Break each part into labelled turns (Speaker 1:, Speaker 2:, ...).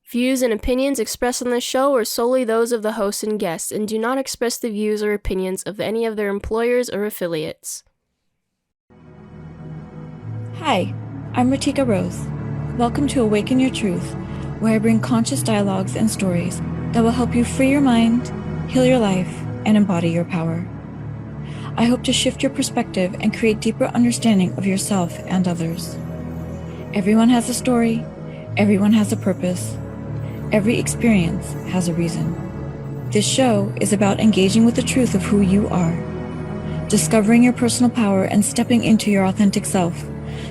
Speaker 1: Views and opinions expressed on this show are solely those of the host and guests and do not express the views or opinions of any of their employers or affiliates.
Speaker 2: Hi, I'm RiTika Rose. Welcome to Awaken Your Truth, where I bring conscious dialogues and stories that will help you free your mind, heal your life, and embody your power. I hope to shift your perspective and create deeper understanding of yourself and others. Everyone has a story, everyone has a purpose. Every experience has a reason. This show is about engaging with the truth of who you are, discovering your personal power and stepping into your authentic self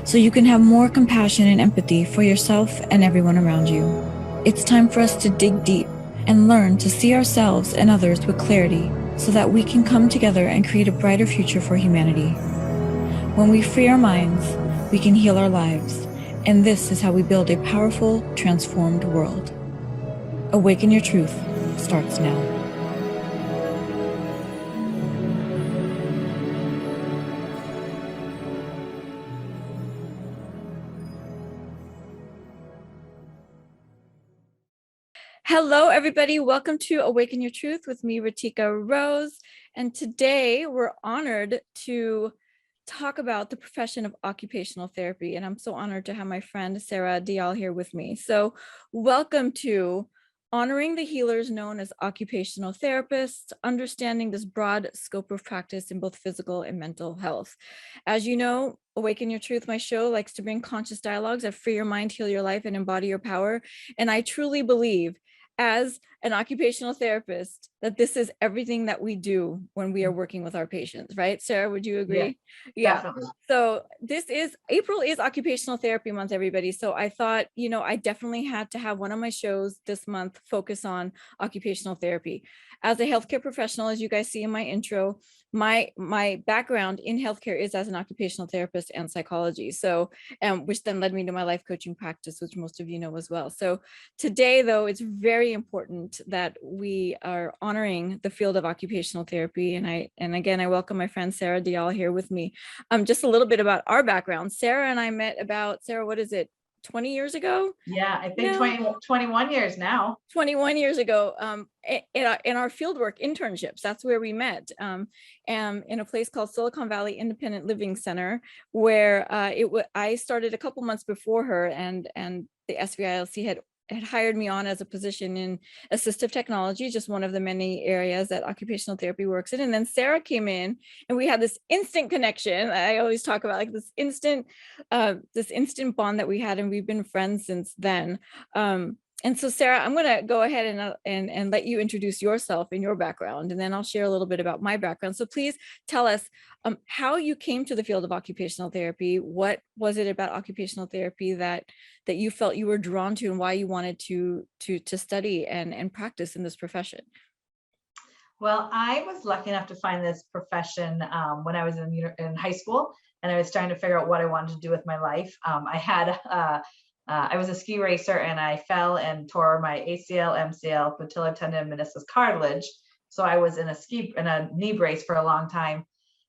Speaker 2: so you can have more compassion and empathy for yourself and everyone around you. It's time for us to dig deep and learn to see ourselves and others with clarity so that we can come together and create a brighter future for humanity. When we free our minds, we can heal our lives, and this is how we build a powerful, transformed world. Awaken Your Truth starts now. Hello, everybody. Welcome to Awaken Your Truth with me, RiTika Rose. And today we're honored to talk about the profession of occupational therapy. And I'm so honored to have my friend Sara Deyal here with me. So welcome to Honoring the Healers Known as Occupational Therapists, Understanding this broad scope of practice in both physical and mental health. As you know, Awaken Your Truth, my show, likes to bring conscious dialogues that free your mind, heal your life, and embody your power. And I truly believe, as an occupational therapist, that this is everything that we do when we are working with our patients, right? Sara, would you agree?
Speaker 3: Yeah. Definitely.
Speaker 2: So April is Occupational Therapy Month, everybody. So I thought, I definitely had to have one of my shows this month focus on occupational therapy. As a healthcare professional, as you guys see in my intro, my background in healthcare is as an occupational therapist and psychology. So, which then led me to my life coaching practice, which most of you know as well. So today, though, it's very important that we are honoring the field of occupational therapy. And again, I welcome my friend Sara Deyal here with me. Just a little bit about our background. Sara and I met about, Sara, what is it? 20 years ago?
Speaker 3: Yeah, I think 21 years now.
Speaker 2: 21 years ago, in our fieldwork internships. That's where we met, in a place called Silicon Valley Independent Living Center, where I started a couple months before her, and the SVILC had hired me on as a position in assistive technology, just one of the many areas that occupational therapy works in. And then Sara came in and we had this instant connection. I always talk about like this instant bond that we had, and we've been friends since then. And so, Sara, I'm going to go ahead and let you introduce yourself and your background, and then I'll share a little bit about my background. So please tell us how you came to the field of occupational therapy. What was it about occupational therapy that you felt you were drawn to, and why you wanted to study and practice in this profession?
Speaker 3: Well, I was lucky enough to find this profession when I was in high school, and I was trying to figure out what I wanted to do with my life. I was a ski racer, and I fell and tore my ACL, MCL, patella tendon, meniscus, cartilage. So I was in a knee brace for a long time.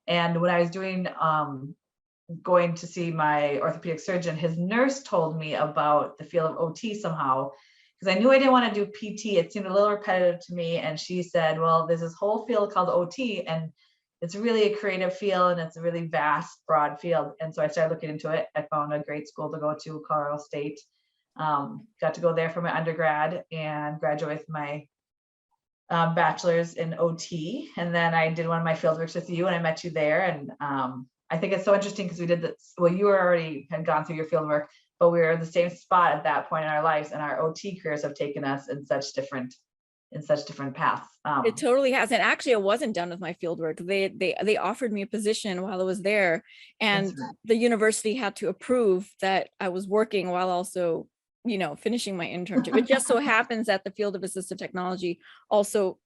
Speaker 3: And when I was going to see my orthopedic surgeon, his nurse told me about the field of OT somehow, because I knew I didn't want to do PT. It seemed a little repetitive to me. And she said, well, there's this whole field called OT, and it's really a creative field, and it's a really vast, broad field. And so I started looking into it. I found a great school to go to, Colorado State. Got to go there for my undergrad and graduate with my bachelor's in OT. And then I did one of my fieldworks with you, and I met you there. And I think it's so interesting because we did this. Well, you had gone through your fieldwork, but we were in the same spot at that point in our lives, and our OT careers have taken us in such different paths.
Speaker 2: It totally has. And actually, I wasn't done with my fieldwork. They offered me a position while I was there, and the university had to approve that I was working while also, finishing my internship. It just so happens that the field of assistive technology also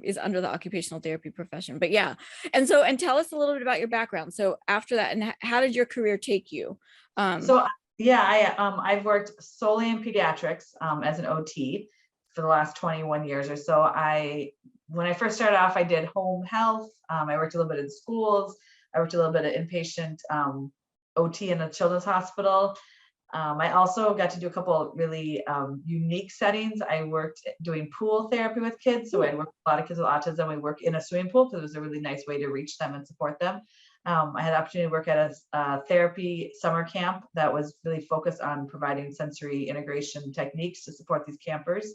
Speaker 2: is under the occupational therapy profession. But yeah, and tell us a little bit about your background. So after that, and how did your career take you?
Speaker 3: I've worked solely in pediatrics as an OT for the last 21 years or so. I when I first started off, I did home health. I worked a little bit in schools. I worked a little bit of inpatient OT in a children's hospital. I also got to do a couple of really unique settings. I worked doing pool therapy with kids. So I work with a lot of kids with autism. We work in a swimming pool because it was a really nice way to reach them and support them. I had the opportunity to work at a therapy summer camp that was really focused on providing sensory integration techniques to support these campers.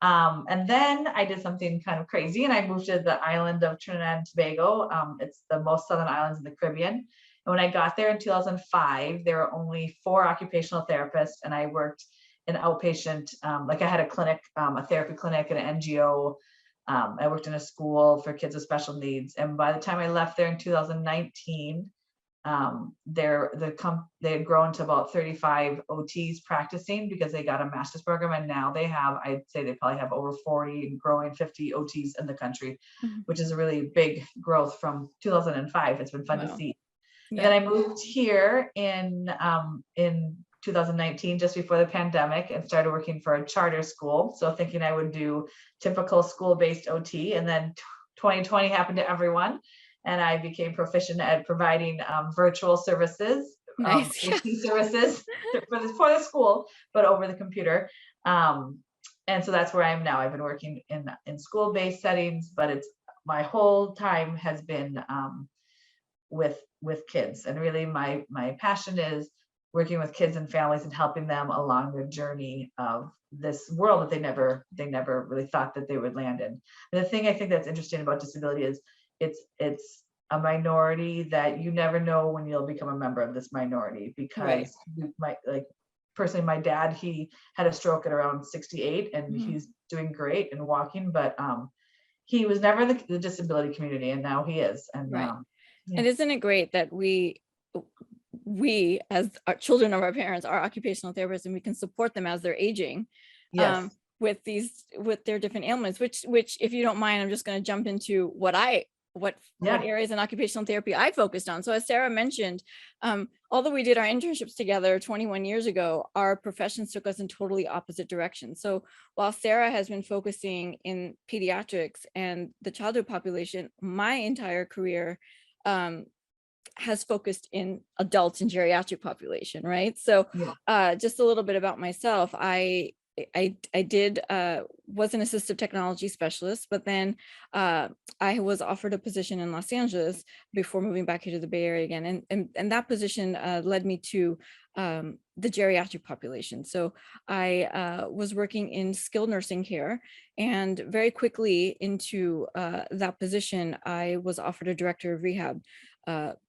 Speaker 3: And then I did something kind of crazy and I moved to the island of Trinidad and Tobago. It's the most southern islands in the Caribbean. And when I got there in 2005, there were only 4 occupational therapists, and I worked in outpatient, like I had a clinic, a therapy clinic and an NGO. I worked in a school for kids with special needs. And by the time I left there in 2019, they had grown to about 35 OTs practicing because they got a master's program. And now they have, I'd say they probably have over 40 and growing 50 OTs in the country, which is a really big growth from 2005. It's been fun to see. And then I moved here in 2019, just before the pandemic, and started working for a charter school. So thinking I would do typical school-based OT, and then 2020 happened to everyone. And I became proficient at providing virtual services, OT services for the school, but over the computer. And so that's where I am now. I've been working in school-based settings, but it's my whole time has been with kids. And really my passion is working with kids and families and helping them along their journey of this world that they never really thought that they would land in. And the thing I think that's interesting about disability is it's a minority that you never know when you'll become a member of this minority, because you might, like personally, my dad, he had a stroke at around 68 and he's doing great and walking, but he was never in the disability community, and now he is. And
Speaker 4: and isn't it great that we as our children of our parents are occupational therapists, and we can support them as they're aging with their different ailments, which if you don't mind, I'm just going to jump into what areas in occupational therapy I focused on. So as Sara mentioned, although we did our internships together 21 years ago, our professions took us in totally opposite directions. So while Sara has been focusing in pediatrics and the childhood population, my entire career has focused in adults and geriatric population, right? So just a little bit about myself. I was an assistive technology specialist, but then I was offered a position in Los Angeles before moving back here to the Bay Area again. And that position led me to the geriatric population. So I was working in skilled nursing care, and very quickly into that position, I was offered a director of rehab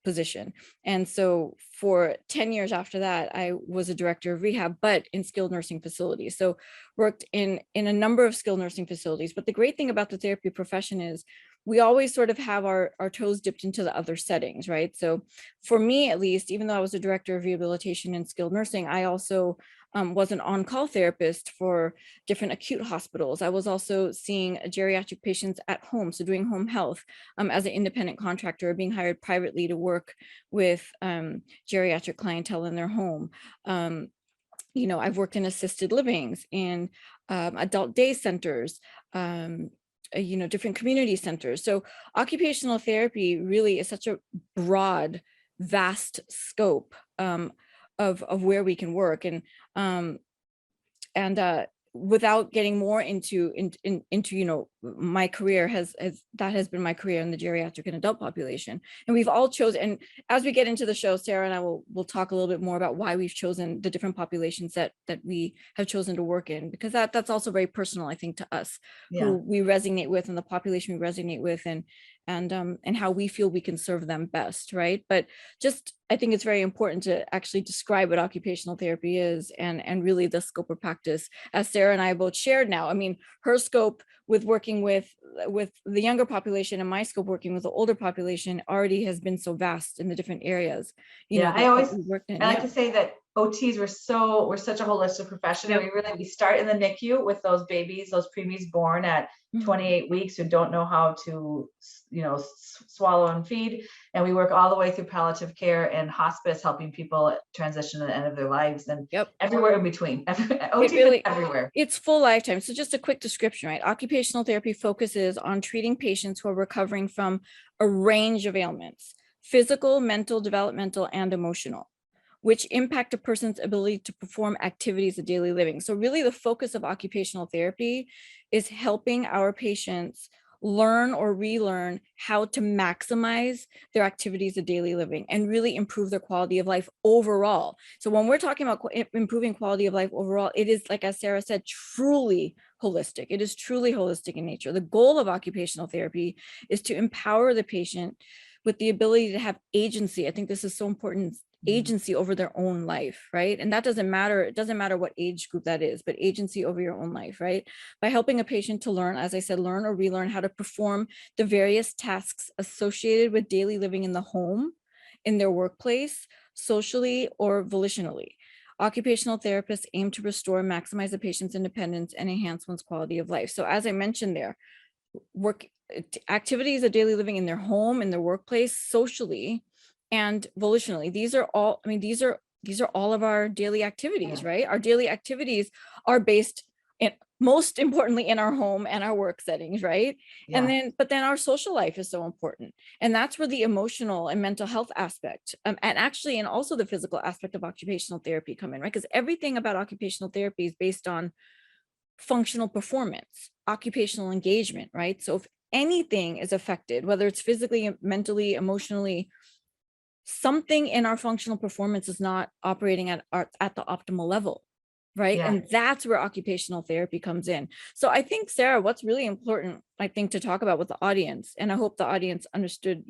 Speaker 4: position. And so for 10 years after that, I was a director of rehab, but in skilled nursing facilities. So worked in a number of skilled nursing facilities. But the great thing about the therapy profession is we always sort of have our toes dipped into the other settings, right? So for me, at least, even though I was a director of rehabilitation and skilled nursing, I also was an on-call therapist for different acute hospitals. I was also seeing geriatric patients at home, so doing home health as an independent contractor, being hired privately to work with geriatric clientele in their home. I've worked in assisted livings, in adult day centers, different community centers. So occupational therapy really is such a broad, vast scope of where we can work, and without getting more into my career has been my career in the geriatric and adult population. And we've all chosen, and as we get into the show, Sara and I will talk a little bit more about why we've chosen the different populations that we have chosen to work in, because that's also very personal, I think, to us, who we resonate with and the population we resonate with, and how we feel we can serve them best, right? But just, I think it's very important to actually describe what occupational therapy is, and really the scope of practice, as Sara and I both shared now. I mean, her scope with working with the younger population and my scope working with the older population already has been so vast in the different areas.
Speaker 3: I like to say that OTs we're such a holistic profession.
Speaker 4: Yep.
Speaker 3: And we start in the NICU with those babies, those preemies born at 28 weeks who don't know how to, swallow and feed. And we work all the way through palliative care and hospice, helping people transition to the end of their lives, and everywhere in between. OT everywhere.
Speaker 4: It's full lifetime. So just a quick description, right? Occupational therapy focuses on treating patients who are recovering from a range of ailments, physical, mental, developmental, and emotional, which impact a person's ability to perform activities of daily living. So really the focus of occupational therapy is helping our patients learn or relearn how to maximize their activities of daily living and really improve their quality of life overall. So when we're talking about improving quality of life overall, it is, like as Sara said, truly holistic. It is truly holistic in nature. The goal of occupational therapy is to empower the patient with the ability to have agency. I think this is so important, agency over their own life, right? And that doesn't matter. It doesn't matter what age group that is, but agency over your own life, right? By helping a patient to learn, as I said, learn or relearn how to perform the various tasks associated with daily living in the home, in their workplace, socially, or volitionally. Occupational therapists aim to restore and maximize the patient's independence and enhance one's quality of life. So as I mentioned there, activities of daily living in their home, in their workplace, socially, and volitionally. These are all of our daily activities, right? Our daily activities are based in, most importantly, in our home and our work settings, right? And but then our social life is so important. And that's where the emotional and mental health aspect, and also the physical aspect of occupational therapy come in, right? Because everything about occupational therapy is based on functional performance, occupational engagement, right? So if anything is affected, whether it's physically, mentally, emotionally, something in our functional performance is not operating at the optimal level, right? And that's where occupational therapy comes in. So I think, Sara, what's really important, I think, to talk about with the audience, and I hope the audience understood,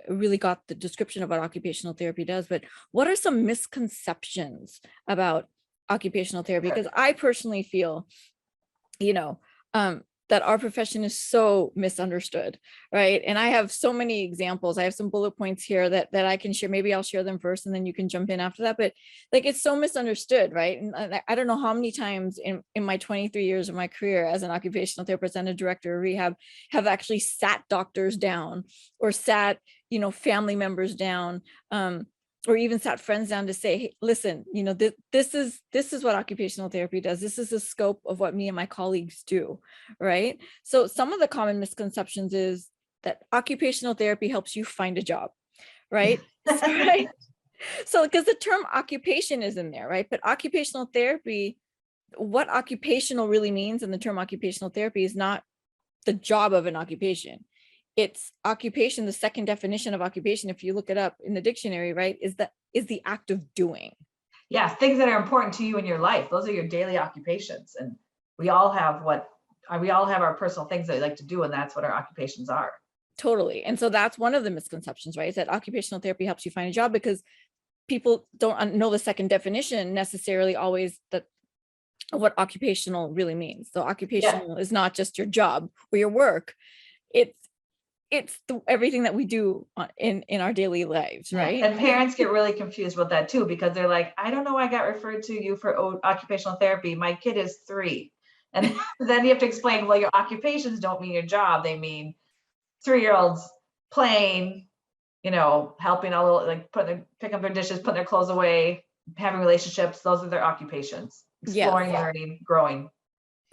Speaker 4: really got the description of what occupational therapy does, but what are some misconceptions about occupational therapy? Because I personally feel, that our profession is so misunderstood, right? And I have so many examples. I have some bullet points here that I can share. Maybe I'll share them first and then you can jump in after that. But like, it's so misunderstood, right? And I don't know how many times in my 23 years of my career as an occupational therapist and a director of rehab have actually sat doctors down or sat, family members down, or even sat friends down to say, hey, listen, this is what occupational therapy does. This is the scope of what me and my colleagues do, right? So some of the common misconceptions is that occupational therapy helps you find a job, right? Right? So because the term occupation is in there, right? But occupational therapy, what occupational really means in the term occupational therapy is not the job of an occupation. It's occupation. The second definition of occupation, if you look it up in the dictionary, right, is the act of doing.
Speaker 3: Yeah, things that are important to you in your life. Those are your daily occupations. And we all have our personal things that we like to do, and that's what our occupations are.
Speaker 4: Totally. And so that's one of the misconceptions, right? Is that occupational therapy helps you find a job, because people don't know the second definition necessarily always, that what occupational really means. So occupational is not just your job or your work. It's everything that we do in our daily lives, right?
Speaker 3: And parents get really confused with that too, because they're like, I don't know, I got referred to you for occupational therapy. My kid is 3. And then you have to explain, well, your occupations don't mean your job. They mean 3-year-olds playing, helping a little, like picking up their dishes, putting their clothes away, having relationships. Those are their occupations. Exploring, learning, growing.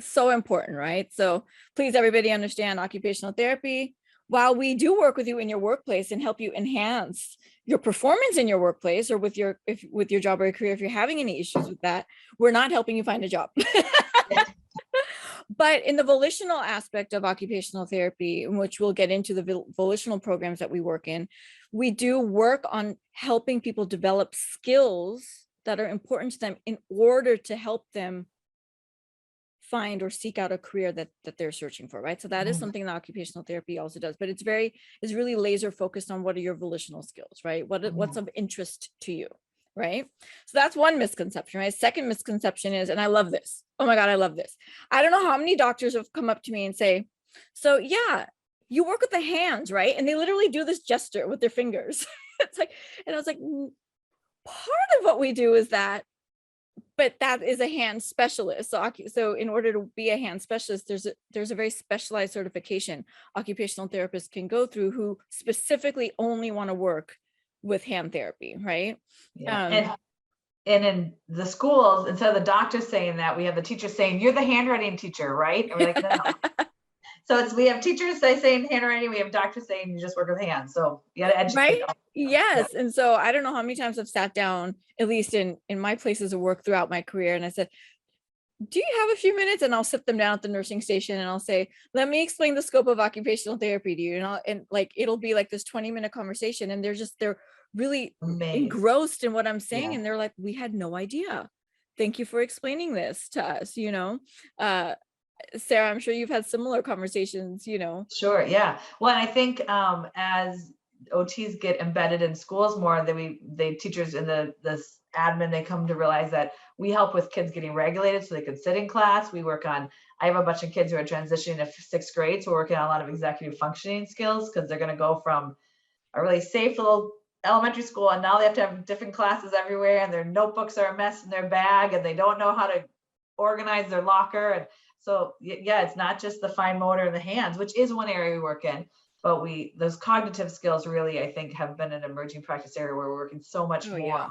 Speaker 4: So important, right? So please, everybody, understand occupational therapy. While we do work with you in your workplace and help you enhance your performance in your workplace or with your job or your career, if you're having any issues with that, we're not helping you find a job. But in the volitional aspect of occupational therapy, in which we'll get into the volitional programs that we work in, we do work on helping people develop skills that are important to them in order to help them find or seek out a career that they're searching for, right? So that is something that occupational therapy also does, but it's really laser focused on what are your volitional skills, right? What's of interest to you, right? So that's one misconception, right? Second misconception is, and I love this. Oh my God, I love this. I don't know how many doctors have come up to me and say, so yeah, you work with the hands, right? And they literally do this gesture with their fingers. It's like, and I was like, part of what we do is that, but that is a hand specialist. So in order to be a hand specialist, there's a very specialized certification occupational therapists can go through who specifically only want to work with hand therapy, right?
Speaker 3: Yeah. And in the schools, instead of the doctor saying that, we have the teacher saying, "You're the handwriting teacher, right?" And we're like, no. So we have teachers saying handwriting, we have doctors saying you just work with hands. So you got to educate
Speaker 4: Right?
Speaker 3: them.
Speaker 4: Yes. And so I don't know how many times I've sat down, at least in my places of work throughout my career, and I said, do you have a few minutes? And I'll sit them down at the nursing station and I'll say, let me explain the scope of occupational therapy to you. And like, it'll be like this 20-minute conversation. And they're really
Speaker 3: Amazed.
Speaker 4: engrossed in what I'm saying.
Speaker 3: Yeah.
Speaker 4: And they're like, we had no idea. Thank you for explaining this to us, you know? Sarah, I'm sure you've had similar conversations, you know?
Speaker 3: Sure. Yeah. Well, and I think as OTs get embedded in schools more, they teachers in this admin, they come to realize that we help with kids getting regulated so they can sit in class. I have a bunch of kids who are transitioning to 6th grade, so we're working on a lot of executive functioning skills because they're going to go from a really safe little elementary school and now they have to have different classes everywhere and their notebooks are a mess in their bag and they don't know how to organize their locker. And so, yeah, it's not just the fine motor in the hands, which is one area we work in, but those cognitive skills really, I think, have been an emerging practice area where we're working so much more on,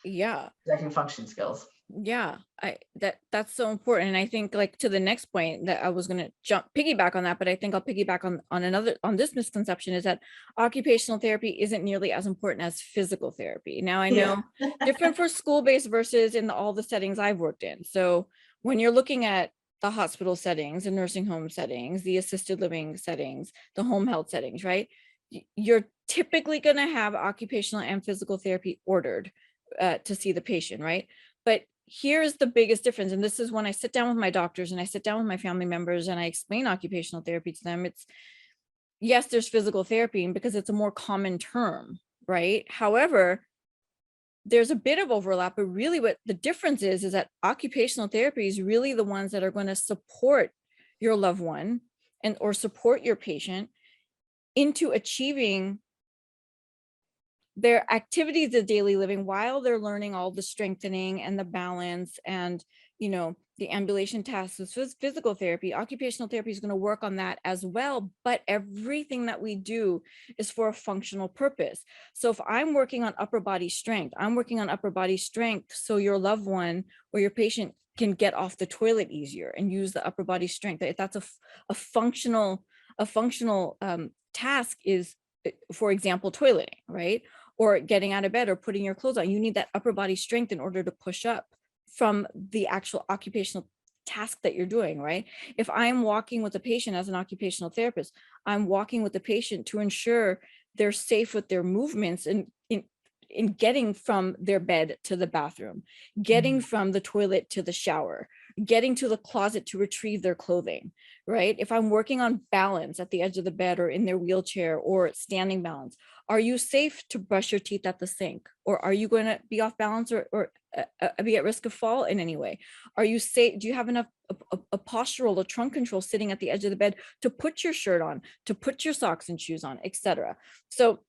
Speaker 3: executive function skills.
Speaker 4: Yeah, that's so important. And I think, like, to the next point that I was going to piggyback on that, but I think I'll piggyback on this misconception is that occupational therapy isn't nearly as important as physical therapy. Now I know different for school-based versus in all the settings I've worked in. So when you're looking at the hospital settings, the nursing home settings, the assisted living settings, the home health settings, right? You're typically going to have occupational and physical therapy ordered to see the patient, right? But here's the biggest difference. And this is when I sit down with my doctors and I sit down with my family members and I explain occupational therapy to them. It's, yes, there's physical therapy because it's a more common term, right? However, there's a bit of overlap, but really what the difference is that occupational therapy is really the ones that are going to support your loved one or support your patient into achieving their activities of daily living while they're learning all the strengthening and the balance and, you know, the ambulation tasks with physical therapy. Occupational therapy is going to work on that as well, but everything that we do is for a functional purpose. So if I'm working on upper body strength, I'm working on upper body strength so your loved one or your patient can get off the toilet easier and use the upper body strength. If that's a functional task is, for example, toileting, right? Or getting out of bed or putting your clothes on. You need that upper body strength in order to push up from the actual occupational task that you're doing, right? If I'm walking with a patient as an occupational therapist, I'm walking with the patient to ensure they're safe with their movements and in getting from their bed to the bathroom, getting from the toilet to the shower, getting to the closet to retrieve their clothing, right? If I'm working on balance at the edge of the bed or in their wheelchair or standing balance, are you safe to brush your teeth at the sink? Or are you going to be off balance or be at risk of fall in any way? Are you safe? Do you have enough a postural or trunk control sitting at the edge of the bed to put your shirt on, to put your socks and shoes on, etc.? So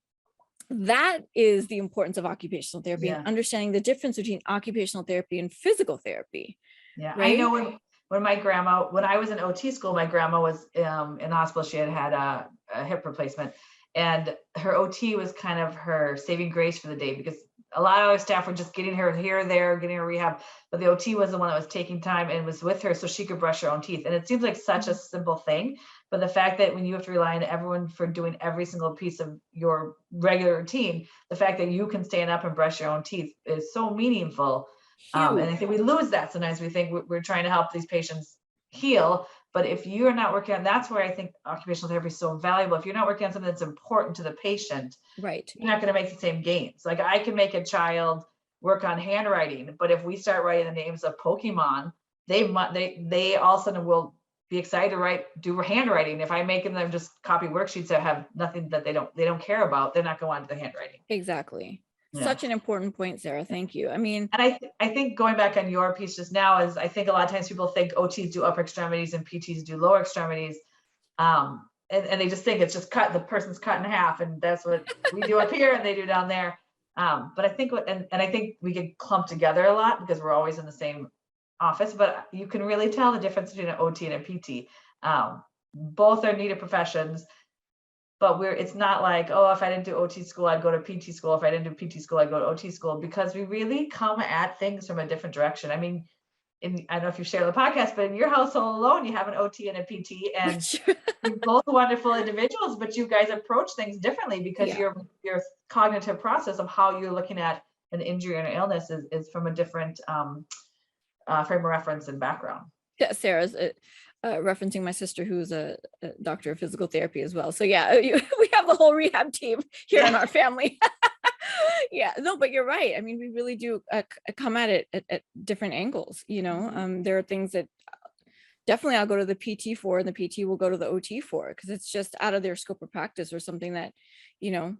Speaker 4: that is the importance of occupational therapy and understanding the difference between occupational therapy and physical therapy.
Speaker 3: Yeah,
Speaker 4: right?
Speaker 3: I know when I was in OT school, my grandma was in the hospital. She had a hip replacement, and her OT was kind of her saving grace for the day because a lot of other staff were just getting her here or there, getting her rehab, but the OT was the one that was taking time and was with her so she could brush her own teeth. And it seems like such a simple thing, but the fact that when you have to rely on everyone for doing every single piece of your regular routine, the fact that you can stand up and brush your own teeth is so meaningful. And I think we lose that sometimes. We think we're trying to help these patients heal, but if you're not working on, that's where I think occupational therapy is so valuable. If you're not working on something that's important to the patient,
Speaker 4: right,
Speaker 3: you're not going to make the same gains. Like I can make a child work on handwriting, but if we start writing the names of Pokemon, they all of a sudden will be excited to do handwriting. If I'm making them just copy worksheets that have nothing that they don't care about, they're not going on to the handwriting.
Speaker 4: Exactly.
Speaker 3: Yeah.
Speaker 4: Such an important point, Sarah. Thank you. I mean,
Speaker 3: and I think going back on your piece just now is I think a lot of times people think OTs do upper extremities and PTs do lower extremities. And they just think it's just the person's cut in half, and that's what we do up here and they do down there. But I think and I think we get clumped together a lot because we're always in the same office, but you can really tell the difference between an OT and a PT. Both are needed professions, but it's not like, oh, if I didn't do OT school, I'd go to PT school. If I didn't do PT school, I'd go to OT school, because we really come at things from a different direction. I mean, I don't know if you share the podcast, but in your household alone, you have an OT and a PT, and you're both wonderful individuals, but you guys approach things differently because your cognitive process of how you're looking at an injury or an illness is from a different frame of reference and background.
Speaker 4: Yeah, Sarah's referencing my sister, who's a doctor of physical therapy as well. So yeah, we have the whole rehab team here in our family. Yeah, no, but you're right. I mean, we really do come at it at different angles. You know, there are things that definitely I'll go to the PT for, and the PT will go to the OT for, because it's just out of their scope of practice, or something that, you know,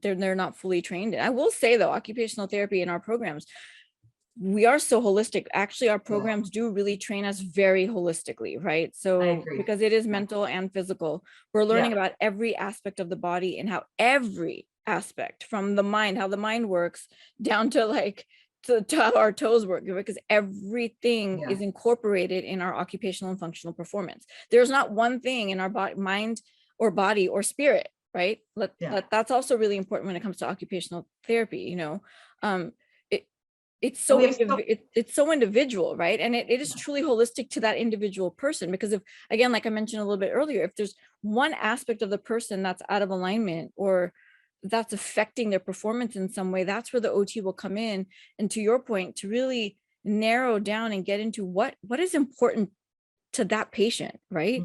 Speaker 4: they're not fully trained in. I will say though, occupational therapy in our programs, we are so holistic. Actually, our programs do really train us very holistically, right? So because it is mental and physical, we're learning about every aspect of the body, and how every aspect, from the mind, how the mind works, down to like to how our toes work, because everything is incorporated in our occupational and functional performance. There's not one thing in our mind or body or spirit, right? That's also really important when it comes to occupational therapy. You know, it's so individual, right? And it is truly holistic to that individual person, because if, again, like I mentioned a little bit earlier, if there's one aspect of the person that's out of alignment, or that's affecting their performance in some way, that's where the OT will come in. And to your point, to really narrow down and get into what is important to that patient, right?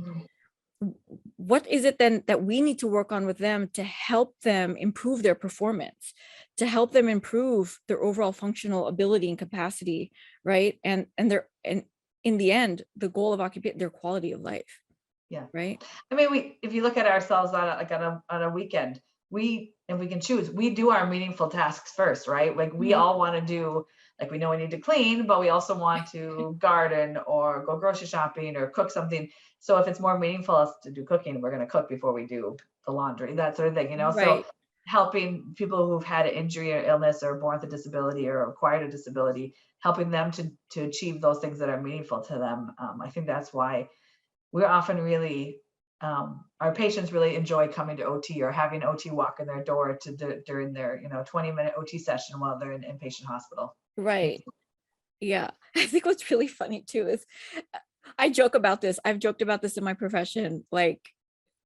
Speaker 4: What is it then that we need to work on with them to help them improve their performance, to help them improve their overall functional ability and capacity, right? And in the end, the goal of occupation, their quality of life.
Speaker 3: Yeah.
Speaker 4: Right.
Speaker 3: I mean, if you look at ourselves on a weekend, if we can choose, we do our meaningful tasks first, right? Like we all want to do, like, we know we need to clean, but we also want to garden or go grocery shopping or cook something. So if it's more meaningful to do cooking, we're going to cook before we do the laundry, that sort of thing, you know?
Speaker 4: Right.
Speaker 3: So helping people who've had an injury or illness or born with a disability or acquired a disability, helping them to achieve those things that are meaningful to them. I think that's why we're often really, our patients really enjoy coming to OT or having OT walk in their door during their 20-minute OT session while they're in inpatient hospital.
Speaker 4: Right. Yeah. I think what's really funny too is I joke about this. I've joked about this in my profession, like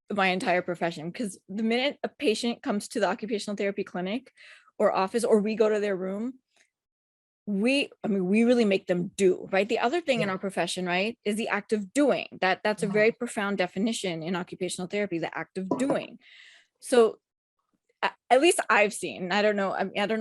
Speaker 4: my entire profession, because the minute a patient comes to the occupational therapy clinic or office, or we go to their room, we really make them do, right? The other thing in our profession, right, is the act of doing. That's a very profound definition in occupational therapy, the act of doing. So at least I've seen, I don't know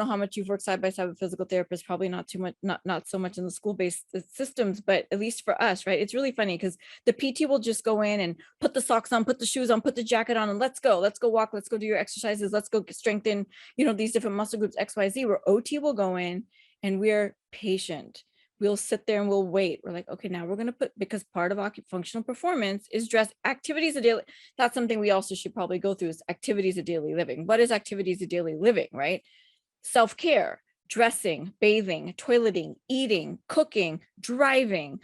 Speaker 4: how much you've worked side by side with physical therapists, probably not too much, not so much in the school-based systems, but at least for us, right? It's really funny because the PT will just go in and put the socks on, put the shoes on, put the jacket on, and let's go walk, let's go do your exercises, let's go strengthen, these different muscle groups, XYZ, where OT will go in and we're patient. We'll sit there and we'll wait. We're like, okay, now we're going to because part of functional performance is activities of daily. That's something we also should probably go through, is activities of daily living. What is activities of daily living, right? Self-care, dressing, bathing, toileting, eating, cooking, driving,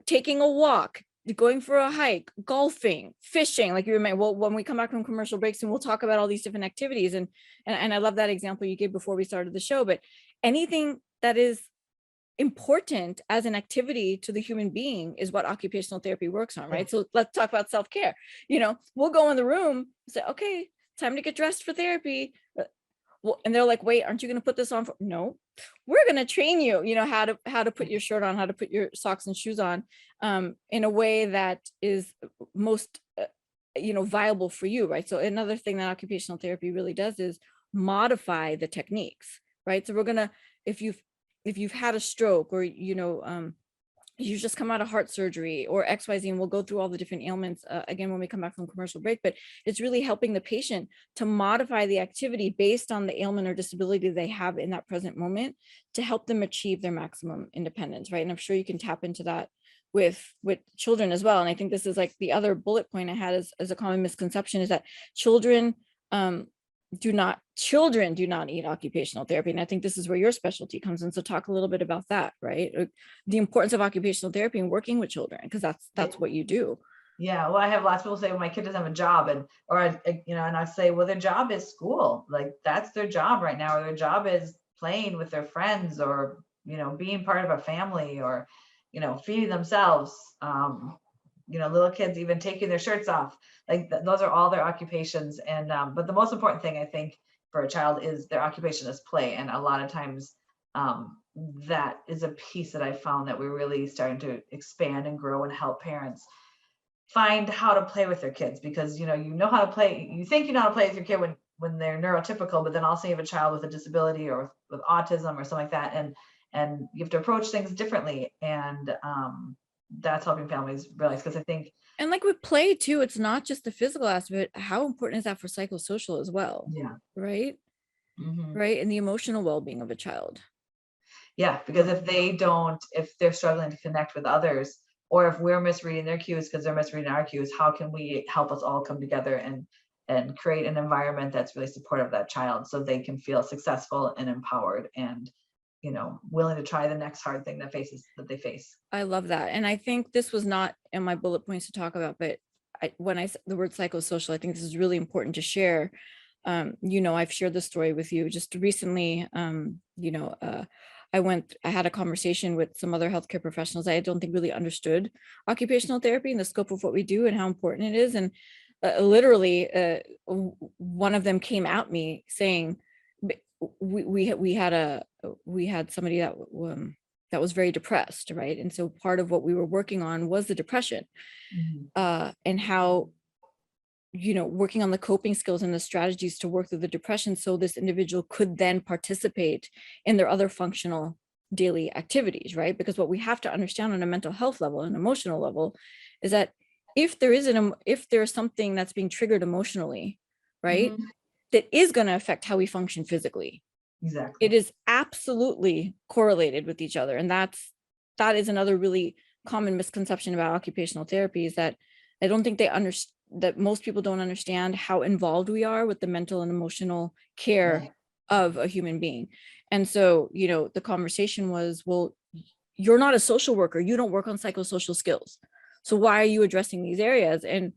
Speaker 4: taking a walk, going for a hike, golfing, fishing. Like you remember, well, when we come back from commercial breaks, and we'll talk about all these different activities. And I love that example you gave before we started the show, but anything that is important as an activity to the human being is what occupational therapy works on, right? So let's talk about self-care. We'll go in the room and say, okay, time to get dressed for therapy. Well, and they're like, wait, aren't you going to put this on? No, we're going to train you, how to put your shirt on, how to put your socks and shoes on, in a way that is most, viable for you, right? So another thing that occupational therapy really does is modify the techniques, right? So we're going to, if you've had a stroke, or you just come out of heart surgery or XYZ, and we'll go through all the different ailments again when we come back from commercial break, but it's really helping the patient to modify the activity based on the ailment or disability they have in that present moment to help them achieve their maximum independence, right? And I'm sure you can tap into that with children as well. And I think this is like the other bullet point I had as a common misconception, is that children children do not need occupational therapy. And I think this is where your specialty comes in. So talk a little bit about that, right? The importance of occupational therapy and working with children, because that's what you do.
Speaker 3: Yeah, well, I have lots of people say, well, my kid doesn't have a job, and I say, well, their job is school. Like, that's their job right now, or their job is playing with their friends, or being part of a family, or feeding themselves. Little kids even taking their shirts off. Like those are all their occupations. And but the most important thing I think for a child is their occupation is play, and a lot of times that is a piece that I found that we're really starting to expand and grow and help parents find how to play with their kids, because you know how to play, you think you know how to play with your kid when they're neurotypical, but then also you have a child with a disability or with autism or something like that, and you have to approach things differently. And that's helping families realize, because I think,
Speaker 4: and like with play too, it's not just the physical aspect. How important is that for psychosocial as well?
Speaker 3: Yeah.
Speaker 4: Right.
Speaker 3: Mm-hmm.
Speaker 4: Right. And the emotional well-being of a child.
Speaker 3: Yeah, because if they're struggling to connect with others, or if we're misreading their cues because they're misreading our cues, how can we help us all come together and create an environment that's really supportive of that child, so they can feel successful and empowered and willing to try the next hard thing that they face.
Speaker 4: I love that. And I think this was not in my bullet points to talk about, but when I said the word psychosocial, I think this is really important to share. I've shared this story with you just recently. I had a conversation with some other healthcare professionals. I don't think really understood occupational therapy and the scope of what we do and how important it is. And literally, one of them came at me saying, we had somebody that was very depressed, right? And so part of what we were working on was the depression, and how working on the coping skills and the strategies to work through the depression, so this individual could then participate in their other functional daily activities, right? Because what we have to understand on a mental health level and emotional level is that if there's something that's being triggered emotionally, right, that is going to affect how we function physically.
Speaker 3: Exactly.
Speaker 4: It is absolutely correlated with each other. And that is another really common misconception about occupational therapy, is that I don't think that most people don't understand how involved we are with the mental and emotional care of a human being. And so, the conversation was, well, you're not a social worker. You don't work on psychosocial skills. So why are you addressing these areas? And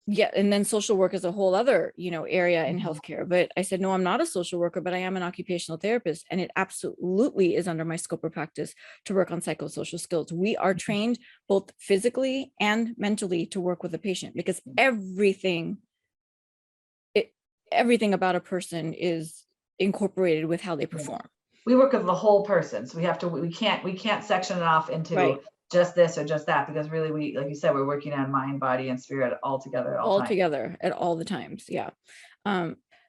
Speaker 4: then social work is a whole other, area in healthcare. But I said, no, I'm not a social worker, but I am an occupational therapist. And it absolutely is under my scope of practice to work on psychosocial skills. We are trained both physically and mentally to work with a patient, because everything about a person is incorporated with how they perform.
Speaker 3: We work with the whole person. So we can't section it off into just this or just that, because really we, like you said, we're working on mind, body, and spirit all together at all the times. Yeah.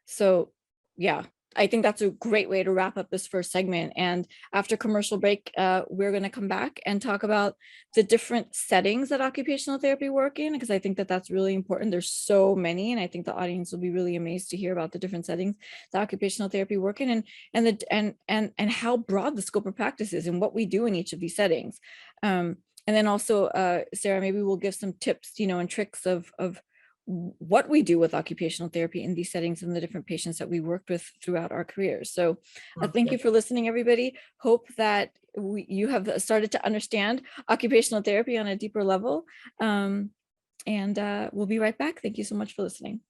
Speaker 3: So yeah, I think that's a great way to wrap up this first segment. And after commercial break, we're going to come back and talk about the different settings that occupational therapy work in, because I think that that's really important. There's so many, and I think the audience will be really amazed to hear about the different settings that occupational therapy work in, and how broad the scope of practice is and what we do in each of these settings. And then also, Sarah, maybe we'll give some tips, and tricks of what we do with occupational therapy in these settings and the different patients that we worked with throughout our careers. So thank you for listening, everybody. Hope that you have started to understand occupational therapy on a deeper level. And we'll be right back. Thank you so much for listening.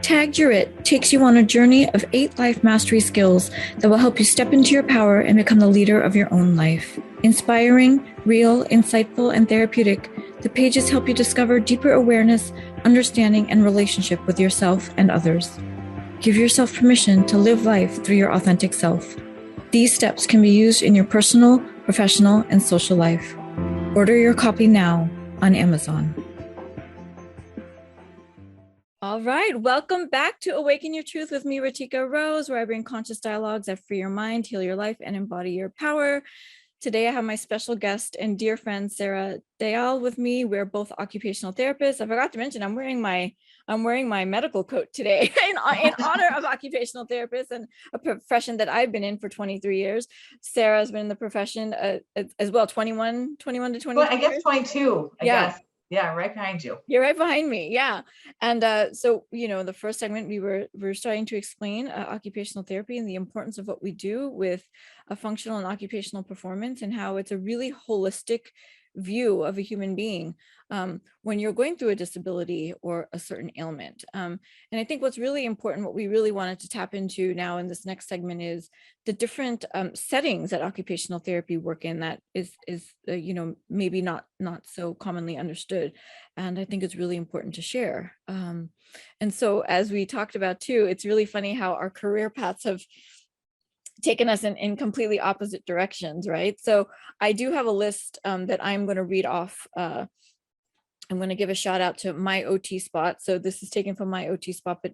Speaker 2: Tag Your It takes you on a journey of 8 life mastery skills that will help you step into your power and become the leader of your own life. Inspiring, real, insightful, and therapeutic, the pages help you discover deeper awareness, understanding, and relationship with yourself and others. Give yourself permission to live life through your authentic self. These steps can be used in your personal, professional, and social life. Order your copy now on Amazon.
Speaker 4: All right, welcome back to Awaken Your Truth with me, RiTika Rose, where I bring conscious dialogues that free your mind, heal your life, and embody your power. Today, I have my special guest and dear friend, Sara Deyal, with me. We're both occupational therapists. I forgot to mention, I'm wearing my medical coat today in honor of occupational therapists, and a profession that I've been in for 23 years. Sarah's been in the profession as well, 21 to 22.
Speaker 3: Well, I guess 22, I guess. Yeah, right behind you.
Speaker 4: You're right behind me. Yeah. And so, the first segment, we were starting to explain occupational therapy and the importance of what we do with a functional and occupational performance, and how it's a really holistic view of a human being when you're going through a disability or a certain ailment. And I think what's really important, what we really wanted to tap into now in this next segment, is the different settings that occupational therapy work in that is maybe not so commonly understood. And I think it's really important to share. And so, as we talked about too, it's really funny how our career paths have taken us in completely opposite directions, right? So I do have a list that I'm going to read off. I'm going to give a shout out to my OT spot. So this is taken from my OT spot, but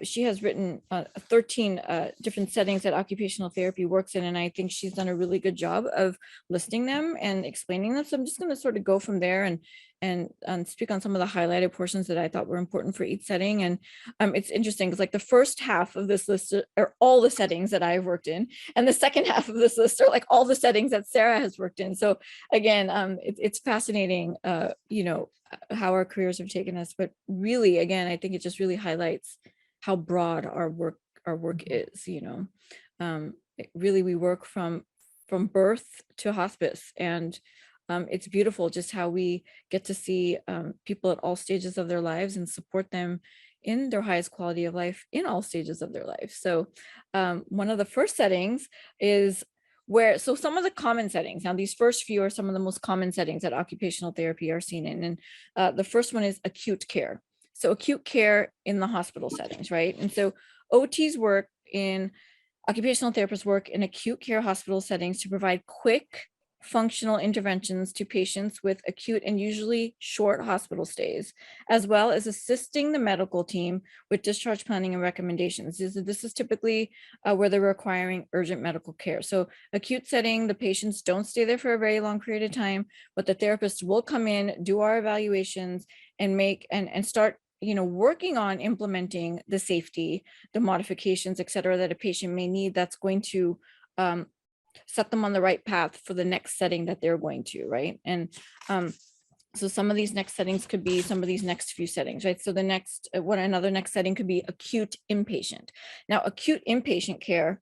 Speaker 4: she has written 13 different settings that occupational therapy works in. And I think she's done a really good job of listing them and explaining them. So I'm just going to sort of go from there and speak on some of the highlighted portions that I thought were important for each setting. And it's interesting because, like, the first half of this list are all the settings that I've worked in, and the second half of this list are like all the settings that Sara has worked in. So again, it's fascinating, how our careers have taken us. But really, again, I think it just really highlights how broad our work is. Really, we work from birth to hospice, and it's beautiful just how we get to see people at all stages of their lives and support them in their highest quality of life in all stages of their life. So one of the first settings is so some of the common settings. Now, these first few are some of the most common settings that occupational therapy are seen in. And the first one is acute care. So acute care in the hospital settings, right? And so occupational therapists work in acute care hospital settings to provide quick functional interventions to patients with acute and usually short hospital stays, as well as assisting the medical team with discharge planning and recommendations. This is typically where they're requiring urgent medical care. So acute setting, the patients don't stay there for a very long period of time, but the therapists will come in, do our evaluations, and make and start working on implementing the safety, the modifications, et cetera, that a patient may need, that's going to set them on the right path for the next setting that they're going to, right? And so some of these next settings could be some of these next few settings, right? So another next setting could be acute inpatient. Now, acute inpatient care,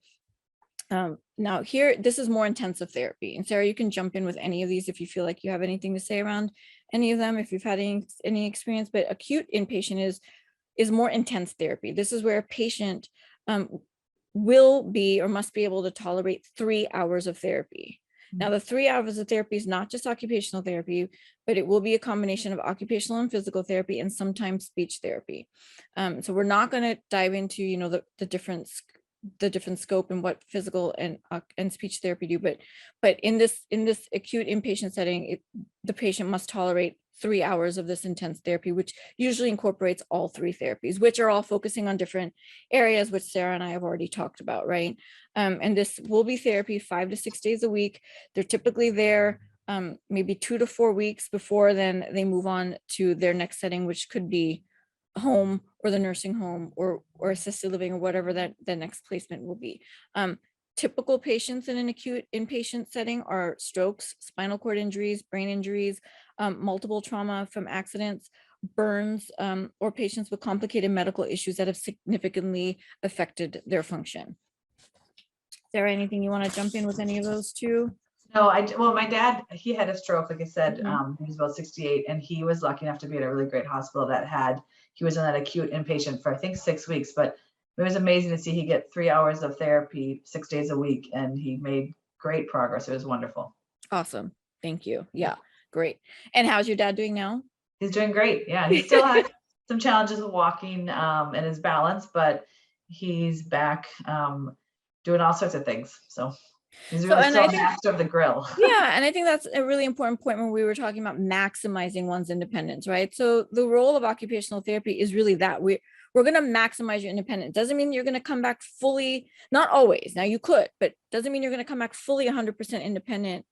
Speaker 4: now here, this is more intensive therapy. And Sara, you can jump in with any of these if you feel like you have anything to say around any of them, if you've had any experience. But acute inpatient is more intense therapy. This is where a patient will be or must be able to tolerate 3 hours of therapy. Now, the 3 hours of therapy is not just occupational therapy, but it will be a combination of occupational and physical therapy, and sometimes speech therapy. So we're not going to dive into the different scope and what physical and speech therapy do, but in this acute inpatient setting, the patient must tolerate 3 hours of this intense therapy, which usually incorporates all three therapies, which are all focusing on different areas, which Sara and I have already talked about, right? And this will be therapy 5 to 6 days a week. They're typically there maybe 2 to 4 weeks before then they move on to their next setting, which could be home or the nursing home or assisted living or whatever that the next placement will be. Typical patients in an acute inpatient setting are strokes, spinal cord injuries, brain injuries, multiple trauma from accidents, burns, or patients with complicated medical issues that have significantly affected their function. Is there anything you want to jump in with any of those two?
Speaker 3: No, well, my dad, he had a stroke, like I said, he was about 68, and he was lucky enough to be at a really great hospital he was in that acute inpatient for, I think, 6 weeks, but it was amazing to see he get 3 hours of therapy 6 days a week, and he made great progress. It was wonderful.
Speaker 4: Awesome. Thank you. Yeah, great. And how's your dad doing now?
Speaker 3: He's doing great. Yeah, he still has some challenges with walking and his balance, but he's back doing all sorts of things. So he's really still a master of the grill.
Speaker 4: Yeah, and I think that's a really important point when we were talking about maximizing one's independence, right? So the role of occupational therapy is really that we're going to maximize your independence. Doesn't mean you're going to come back fully, not always. Now you could, but doesn't mean you're going to come back fully 100% independent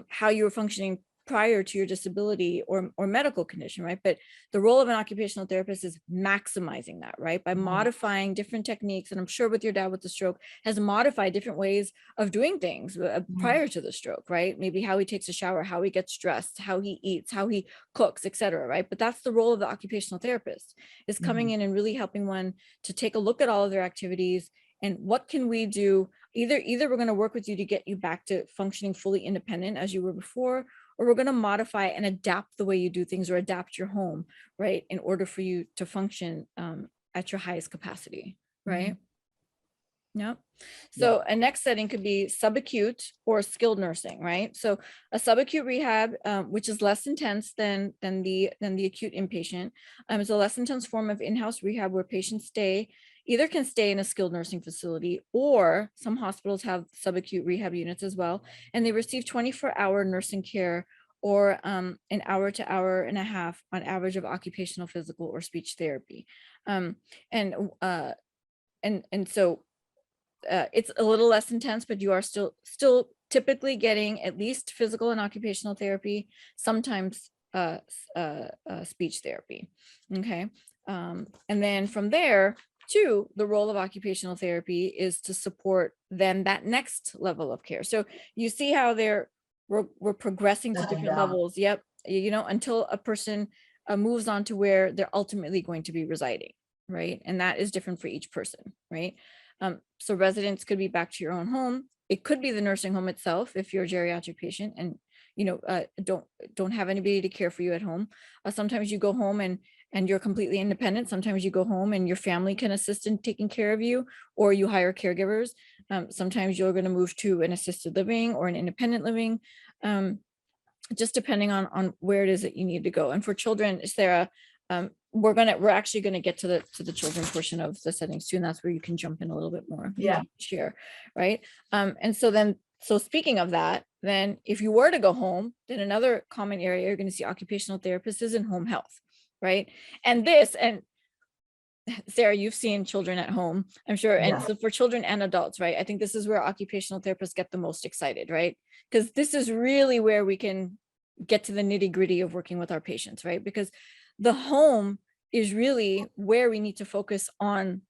Speaker 4: how you were functioning prior to your disability or medical condition, right? But the role of an occupational therapist is maximizing that, right? By modifying different techniques. And I'm sure with your dad with the stroke has modified different ways of doing things prior to the stroke, right? Maybe how he takes a shower, how he gets dressed, how he eats, how he cooks, etc. Right? But that's the role of the occupational therapist, is coming in and really helping one to take a look at all of their activities and what can we do. Either we're going to work with you to get you back to functioning fully independent as you were before, or we're going to modify and adapt the way you do things or adapt your home, right, in order for you to function at your highest capacity, right? Yep. So a next setting could be subacute or skilled nursing, right? So a subacute rehab, which is less intense than the acute inpatient, is a less intense form of in-house rehab where patients either can stay in a skilled nursing facility, or some hospitals have subacute rehab units as well, and they receive 24-hour nursing care or an hour to hour and a half on average of occupational, physical, or speech therapy. And so it's a little less intense, but you are still typically getting at least physical and occupational therapy, sometimes speech therapy. Okay. And then from there, too, the role of occupational therapy is to support then that next level of care. So you see how we're progressing to different levels. Yep. Until a person moves on to where they're ultimately going to be residing, right? And that is different for each person, right? So residents could be back to your own home. It could be the nursing home itself if you're a geriatric patient and don't have anybody to care for you at home. Sometimes you go home and you're completely independent. Sometimes you go home and your family can assist in taking care of you, or you hire caregivers. Sometimes you're going to move to an assisted living or an independent living, just depending on where it is that you need to go. And for children, Sarah, we're actually going to get to the children portion of the settings too, and that's where you can jump in a little bit more. Share, right? And so speaking of that, then if you were to go home, then another common area you're going to see occupational therapists is in home health, right? And Sarah, you've seen children at home, I'm sure. And so for children and adults, right? I think this is where occupational therapists get the most excited, right? Because this is really where we can get to the nitty gritty of working with our patients, right? Because the home is really where we need to focus on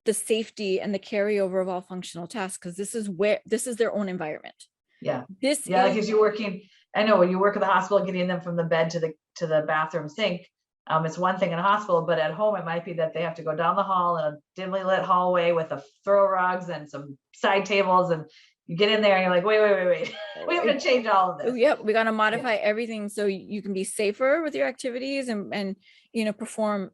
Speaker 4: the safety and the carryover of all functional tasks, because this is their own environment.
Speaker 3: Because you're working, I know when you work at the hospital, getting them from the bed to the bathroom sink, it's one thing in a hospital, but at home it might be that they have to go down the hall in a dimly lit hallway with a throw rugs and some side tables, and you get in there and you're like, wait, we have to change all of this.
Speaker 4: Yep, we got to modify everything so you can be safer with your activities and perform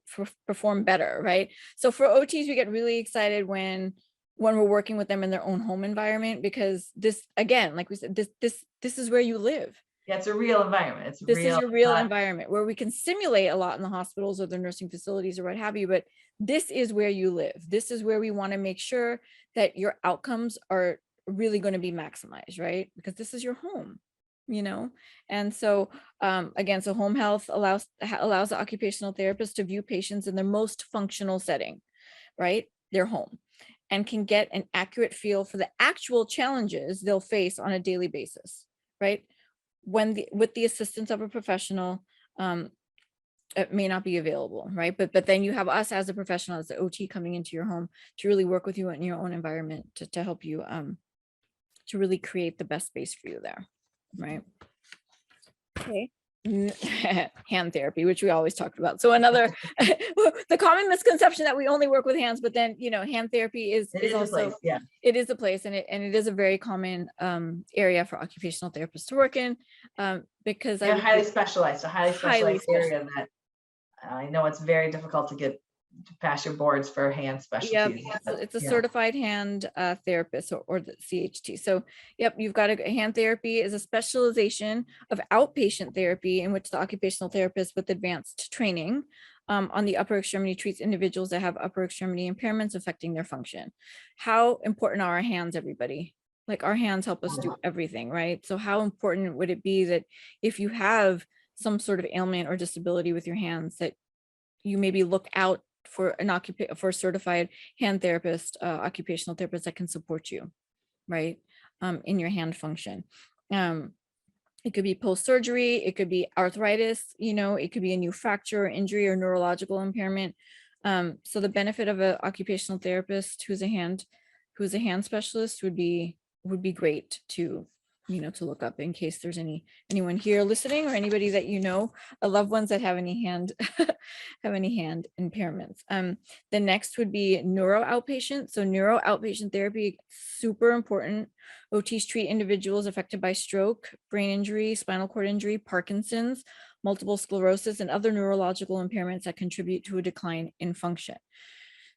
Speaker 4: better, right? So for OTs, we get really excited when we're working with them in their own home environment, because this, again, like we said, this is where you live.
Speaker 3: Yeah, it's a real environment.
Speaker 4: This is your real environment, where we can simulate a lot in the hospitals or the nursing facilities or what have you, but this is where you live. This is where we want to make sure that your outcomes are really going to be maximized, right? Because this is your home, and so again, so home health allows the occupational therapist to view patients in their most functional setting, right, their home, and can get an accurate feel for the actual challenges they'll face on a daily basis, right? With the assistance of a professional, it may not be available, right? But then you have us as a professional, as the OT, coming into your home to really work with you in your own environment to help you to really create the best space for you there, right? Okay. Hand therapy, which we always talked about. So another, the common misconception that we only work with hands, but then hand therapy is also it is a place, and it is a very common area for occupational therapists to work in, because
Speaker 3: they're highly specialized area that I know it's very difficult to pass your boards for hand specialties.
Speaker 4: It's a certified hand therapist or the CHT. So you've got a hand therapy is a specialization of outpatient therapy in which the occupational therapist with advanced training on the upper extremity treats individuals that have upper extremity impairments affecting their function. How important are our hands, everybody? Like, our hands help us do everything, right? So how important would it be that if you have some sort of ailment or disability with your hands, that you maybe look out for a certified hand therapist, occupational therapist that can support you, right, in your hand function. It could be post-surgery, it could be arthritis, it could be a new fracture or injury or neurological impairment. So the benefit of an occupational therapist who's a hand specialist would be great to look up, in case there's anyone here listening, or anybody that loved ones that have any hand impairments. The next would be neuro outpatient. So neuro outpatient therapy, super important. OTs treat individuals affected by stroke, brain injury, spinal cord injury, Parkinson's, multiple sclerosis, and other neurological impairments that contribute to a decline in function.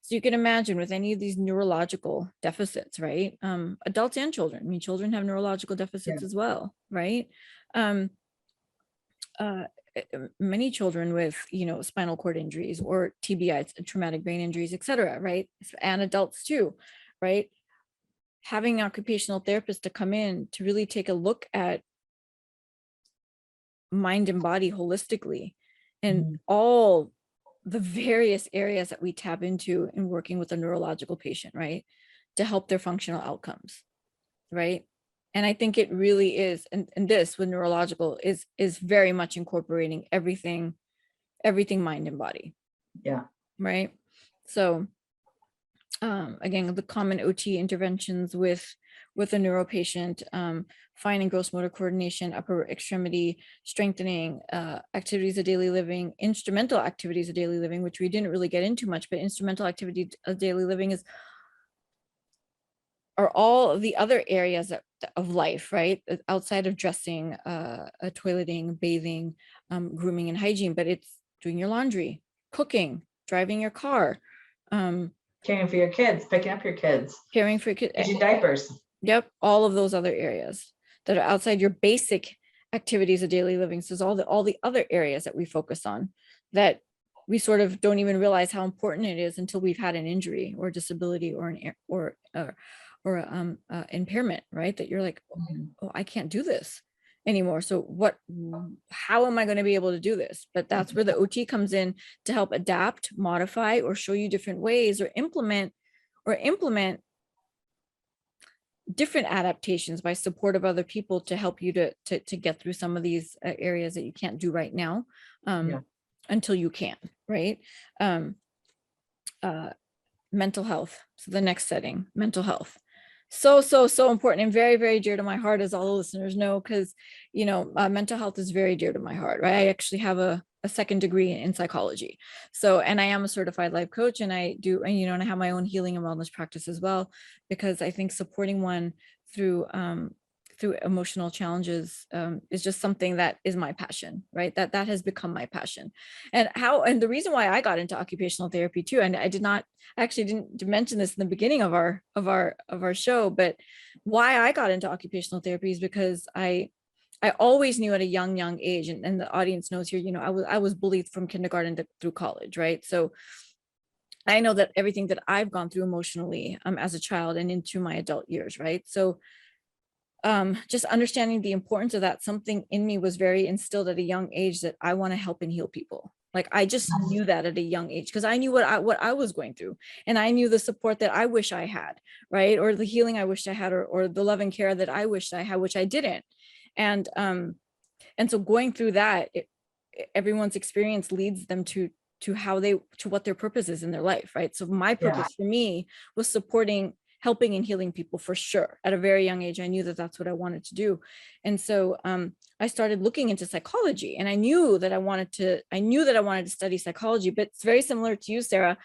Speaker 4: So you can imagine with any of these neurological deficits, right? Adults and children. I mean, children have neurological deficits as well, right? Many children with, spinal cord injuries or TBIs, traumatic brain injuries, etc., right? And adults too, right? Having occupational therapists to come in to really take a look at mind and body holistically, and all the various areas that we tap into in working with a neurological patient, right, to help their functional outcomes, right? And I think it really is, and this with neurological is very much incorporating everything mind and body.
Speaker 3: Yeah.
Speaker 4: Right. So again, the common OT interventions with a neuro patient, fine and gross motor coordination, upper extremity strengthening, activities of daily living, instrumental activities of daily living, which we didn't really get into much, but instrumental activity of daily living are all of the other areas of life, right? Outside of dressing, toileting, bathing, grooming, and hygiene, but it's doing your laundry, cooking, driving your car,
Speaker 3: caring for your kids, picking up your kids,
Speaker 4: caring for your kids,
Speaker 3: changing diapers.
Speaker 4: Yep, all of those other areas that are outside your basic activities of daily living. So all the other areas that we focus on that we sort of don't even realize how important it is until we've had an injury or disability or impairment, right? That you're like, oh, I can't do this anymore. So how am I going to be able to do this? But that's where the OT comes in to help adapt, modify, or show you different ways, or implement different adaptations by support of other people to help you to get through some of these areas that you can't do right now, until you can, right? Mental health. So the next setting, mental health. So important and very, very dear to my heart, as all the listeners know, because, mental health is very dear to my heart, right? I actually have a second degree in psychology. So, and I am a certified life coach, and I do, and I have my own healing and wellness practice as well, because I think supporting one through emotional challenges is just something that is my passion, right? That has become my passion. And the reason why I got into occupational therapy too, and I didn't mention this in the beginning of our show, but why I got into occupational therapy is because I always knew at a young age, and the audience knows here, I was bullied from kindergarten through college, right? So I know that everything that I've gone through emotionally as a child and into my adult years, right? So just understanding the importance of that, something in me was very instilled at a young age that I want to help and heal people. Like I just knew that at a young age, because I knew what I was going through, and I knew the support that I wish I had, right? Or the healing I wished I had, or the love and care that I wished I had, which I didn't. And so going through that, everyone's experience leads them to what their purpose is in their life, right? So my purpose for me was helping and healing people, for sure. At a very young age, I knew that that's what I wanted to do. And so I started looking into psychology, and I knew that I wanted to study psychology. But it's very similar to you, Sarah.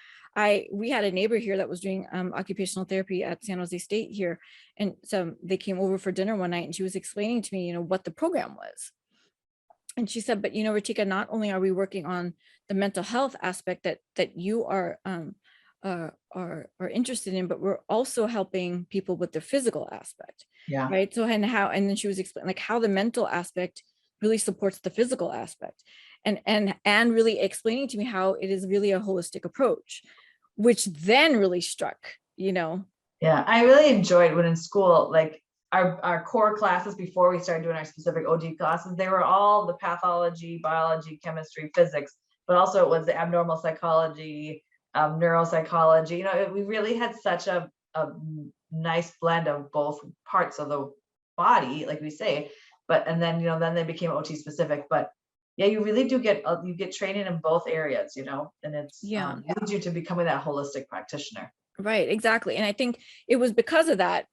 Speaker 4: We had a neighbor here that was doing occupational therapy at San Jose State here. And so they came over for dinner one night, and she was explaining to me, what the program was. And she said, but RiTika, not only are we working on the mental health aspect that you are interested in, but we're also helping people with the physical aspect.
Speaker 3: Yeah.
Speaker 4: Right. So and then she was explaining like how the mental aspect really supports the physical aspect, and really explaining to me how it is really a holistic approach, which then really struck,
Speaker 3: Yeah, I really enjoyed when in school, like our core classes before we started doing our specific OD classes, they were all the pathology, biology, chemistry, physics, but also it was the abnormal psychology, neuropsychology. We really had such a nice blend of both parts of the body, like we say, but, and then, then they became OT specific, but yeah, you really do get, you get training in both areas, and it's, leads you to becoming that holistic practitioner.
Speaker 4: Right, exactly. And I think it was because of that,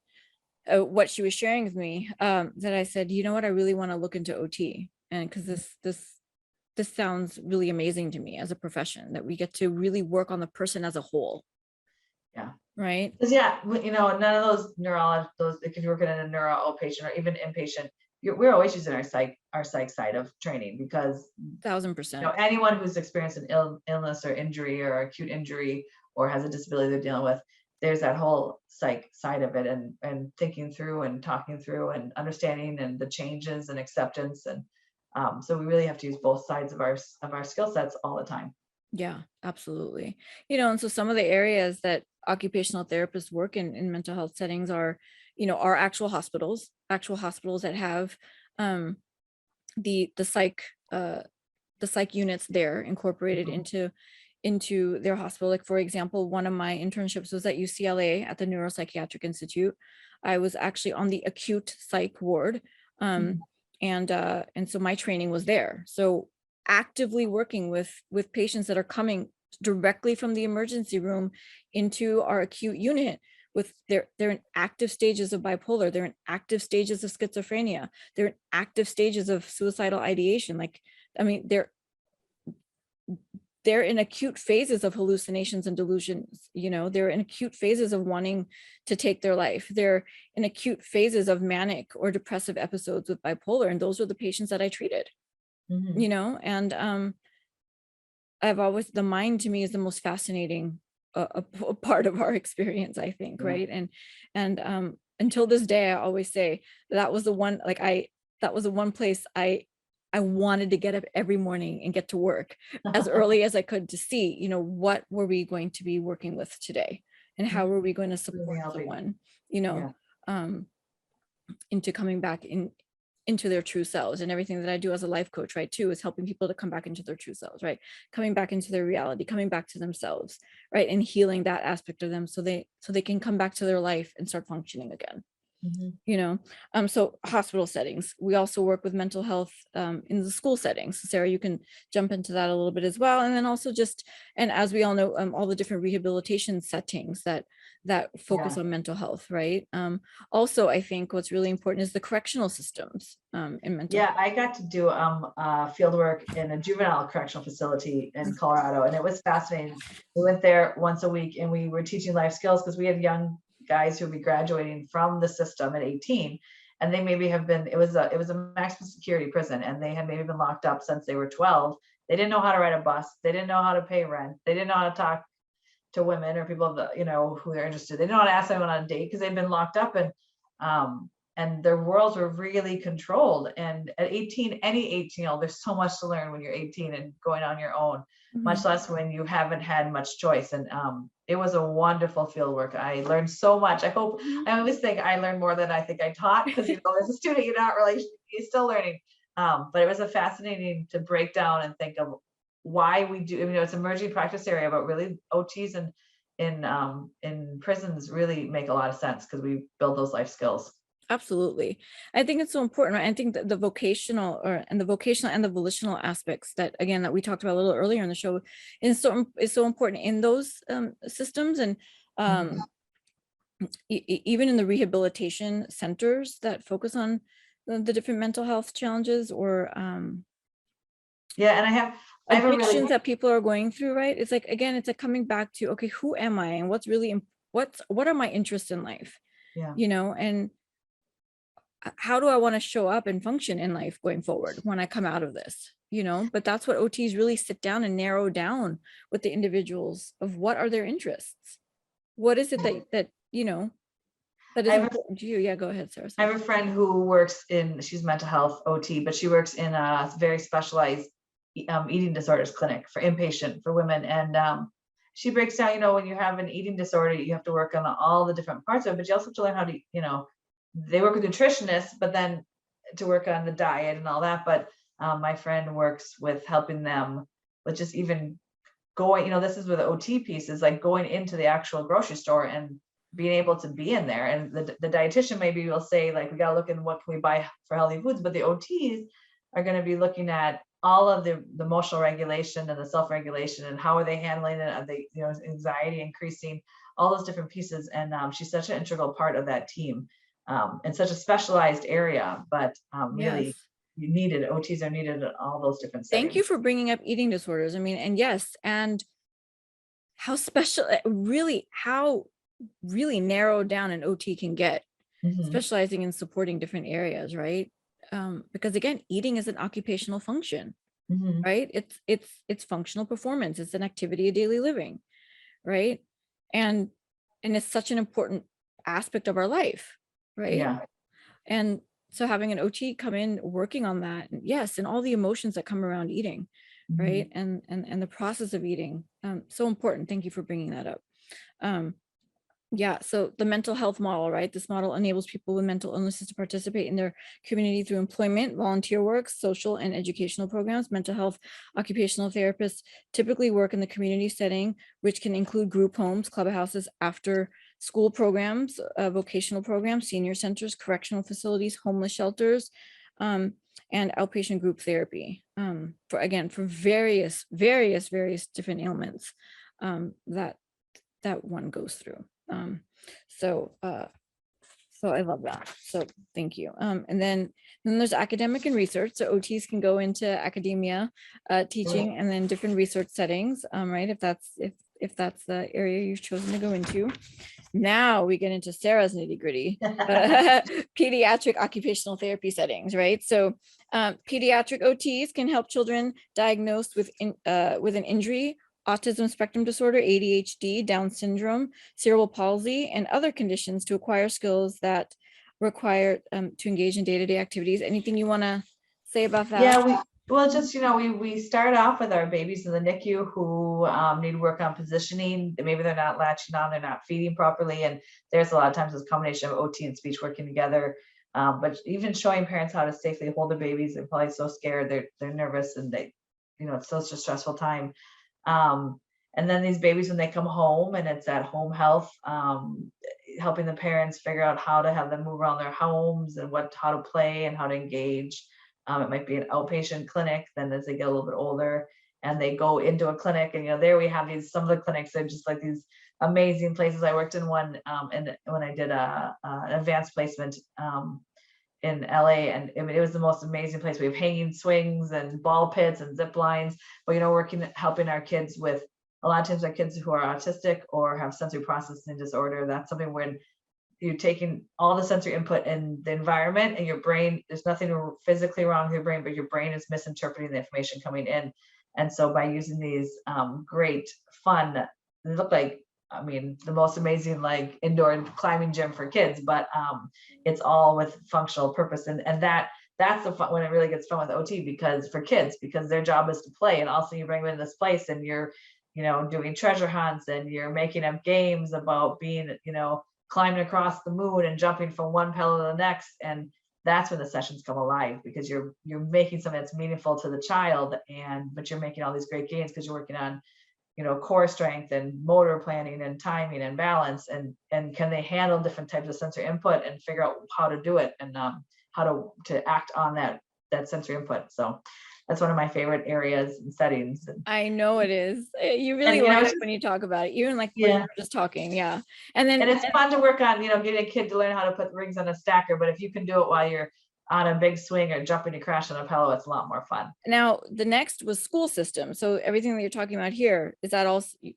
Speaker 4: what she was sharing with me, that I said, you know what, I really want to look into OT, and because this sounds really amazing to me as a profession, that we get to really work on the person as a whole.
Speaker 3: Yeah.
Speaker 4: Right.
Speaker 3: Because none of those if you're working in a neuro outpatient or even inpatient, we're always using our psych side of training, because
Speaker 4: 1000%.
Speaker 3: anyone who's experienced an illness or injury or acute injury or has a disability they're dealing with, there's that whole psych side of it, and thinking through and talking through and understanding and the changes and acceptance, and so we really have to use both sides of our skill sets all the time.
Speaker 4: Yeah, absolutely. And so some of the areas that occupational therapists work in mental health settings are, are actual hospitals that have the psych units there incorporated into their hospital. Like, for example, one of my internships was at UCLA at the Neuropsychiatric Institute. I was actually on the acute psych ward. And so my training was there. So actively working with patients that are coming directly from the emergency room into our acute unit, with they're in active stages of bipolar, they're in active stages of schizophrenia, they're in active stages of suicidal ideation. Like, I mean, they're in acute phases of hallucinations and delusions. They're in acute phases of wanting to take their life. They're in acute phases of manic or depressive episodes with bipolar. And those were the patients that I treated, and I've always, the mind to me is the most fascinating a part of our experience, I think.
Speaker 3: Yeah.
Speaker 4: Right. And until this day, I always say that was the one, that was the one place I wanted to get up every morning and get to work as early as I could, to see, what were we going to be working with today, and how were we going to support someone, into coming back into their true selves. And everything that I do as a life coach, right, too, is helping people to come back into their true selves, right, coming back into their reality, coming back to themselves, right, and healing that aspect of them, so they can come back to their life and start functioning again. So hospital settings, we also work with mental health in the school settings. Sarah, you can jump into that a little bit as well. And then also and as we all know, all the different rehabilitation settings that focus on mental health, right? Also, I think what's really important is the correctional systems in mental health.
Speaker 3: I got to do field work in a juvenile correctional facility in Colorado, and it was fascinating. We went there once a week, and we were teaching life skills, because we had young guys who would be graduating from the system at 18, and they maybe have been, it was a maximum security prison, and they had maybe been locked up since they were 12. They didn't know how to ride a bus, they didn't know how to pay rent, they didn't know how to talk to women or people who they're interested. They didn't know how to ask anyone on a date, because they'd been locked up, and their worlds were really controlled. And at 18, any 18-year-old, there's so much to learn when you're 18 and going on your own, much less when you haven't had much choice. And it was a wonderful field work. I learned so much. I always think I learned more than I think I taught, because as a student, you're still learning. But it was a fascinating to break down and think of why we do. It's an emerging practice area, but really OTs and in prisons really make a lot of sense, because we build those life skills.
Speaker 4: Absolutely. I think it's so important, right? I think that the vocational and the volitional aspects that we talked about a little earlier in the show is so important in those systems. And even in the rehabilitation centers that focus on the different mental health challenges or
Speaker 3: and I have
Speaker 4: addictions that people are going through, right? It's like, again, it's like coming back to, okay, who am I, and what are my interests in life? And how do I want to show up and function in life going forward when I come out of this, but that's what OTs really sit down and narrow down with the individuals of what are their interests. What is it that is important to you? Yeah, go ahead, Sarah.
Speaker 3: I have a friend who works she's mental health OT, but she works in a very specialized eating disorders clinic for inpatient for women. And she breaks down, when you have an eating disorder, you have to work on all the different parts of it, but you also have to learn how to, they work with nutritionists, but then to work on the diet and all that. But my friend works with helping them with just even going, this is where the OT piece is, like going into the actual grocery store and being able to be in there. And the dietitian maybe will say, like, we got to look in what can we buy for healthy foods, but the OTs are going to be looking at all of the emotional regulation and the self-regulation, and how are they handling it? Are they, anxiety increasing, all those different pieces. And she's such an integral part of that team, in such a specialized area, but really you needed, OTs are needed in all those different settings.
Speaker 4: Thank you for bringing up eating disorders. I mean, and yes, and how special, how really narrowed down an OT can get, specializing in supporting different areas, right? Because again, eating is an occupational function, right? It's functional performance. It's an activity of daily living, right? And it's such an important aspect of our life, right?
Speaker 3: Yeah.
Speaker 4: And so having an OT come in working on that, yes, and all the emotions that come around eating, right? And the process of eating, so important. Thank you for bringing that up. Yeah, so the mental health model, right? This model enables people with mental illnesses to participate in their community through employment, volunteer work, social and educational programs. Mental health occupational therapists typically work in the community setting, which can include group homes, clubhouses, after school programs, vocational programs, senior centers, correctional facilities, homeless shelters, and outpatient group therapy, for various different ailments that one goes through. So I love that. So thank you. And then there's academic and research. So OTs can go into academia, teaching, and then different research settings, right? If that's the area you've chosen to go into. Now we get into Sarah's nitty gritty, pediatric occupational therapy settings, right? So pediatric OTs can help children diagnosed with an injury, autism spectrum disorder, ADHD, Down syndrome, cerebral palsy, and other conditions to acquire skills that require to engage in day-to-day activities. Anything you want to say about that?
Speaker 3: Yeah, we start off with our babies in the NICU who need work on positioning. Maybe they're not latching on, they're not feeding properly, and there's a lot of times this combination of OT and speech working together. But even showing parents how to safely hold their babies, they're probably so scared, they're nervous, and it's such a stressful time. And then these babies, when they come home, and it's at home health, helping the parents figure out how to have them move around their homes and how to play and how to engage. It might be an outpatient clinic. Then as they get a little bit older and they go into a clinic, and there we have some of the clinics are just like these amazing places. I worked in one and when I did an advanced placement in LA, and it was the most amazing place. We have hanging swings and ball pits and zip lines, but helping our kids with, a lot of times our kids who are autistic or have sensory processing disorder. That's something when you're taking all the sensory input in the environment, and your brain, there's nothing physically wrong with your brain, but your brain is misinterpreting the information coming in. And so by using these great fun, they look like, the most amazing like indoor climbing gym for kids, but it's all with functional purpose. And that's the fun when it really gets fun with OT, because for kids, because their job is to play, and also you bring them in this place and you're, doing treasure hunts, and you're making up games about being, climbing across the moon and jumping from one pillow to the next. And that's when the sessions come alive, because you're making something that's meaningful to the child, but you're making all these great gains because you're working on, core strength and motor planning and timing and balance, and can they handle different types of sensory input and figure out how to do it, and how to act on that sensory input. So that's one of my favorite areas and settings.
Speaker 4: I know it is. You really like it when you talk about it, even like when you're just talking. Yeah. And
Speaker 3: it's fun to work on, getting a kid to learn how to put rings on a stacker, but if you can do it while you're on a big swing or jumping to crash on a pillow, it's a lot more fun.
Speaker 4: Now, the next was school system. So everything that you're talking about here, is that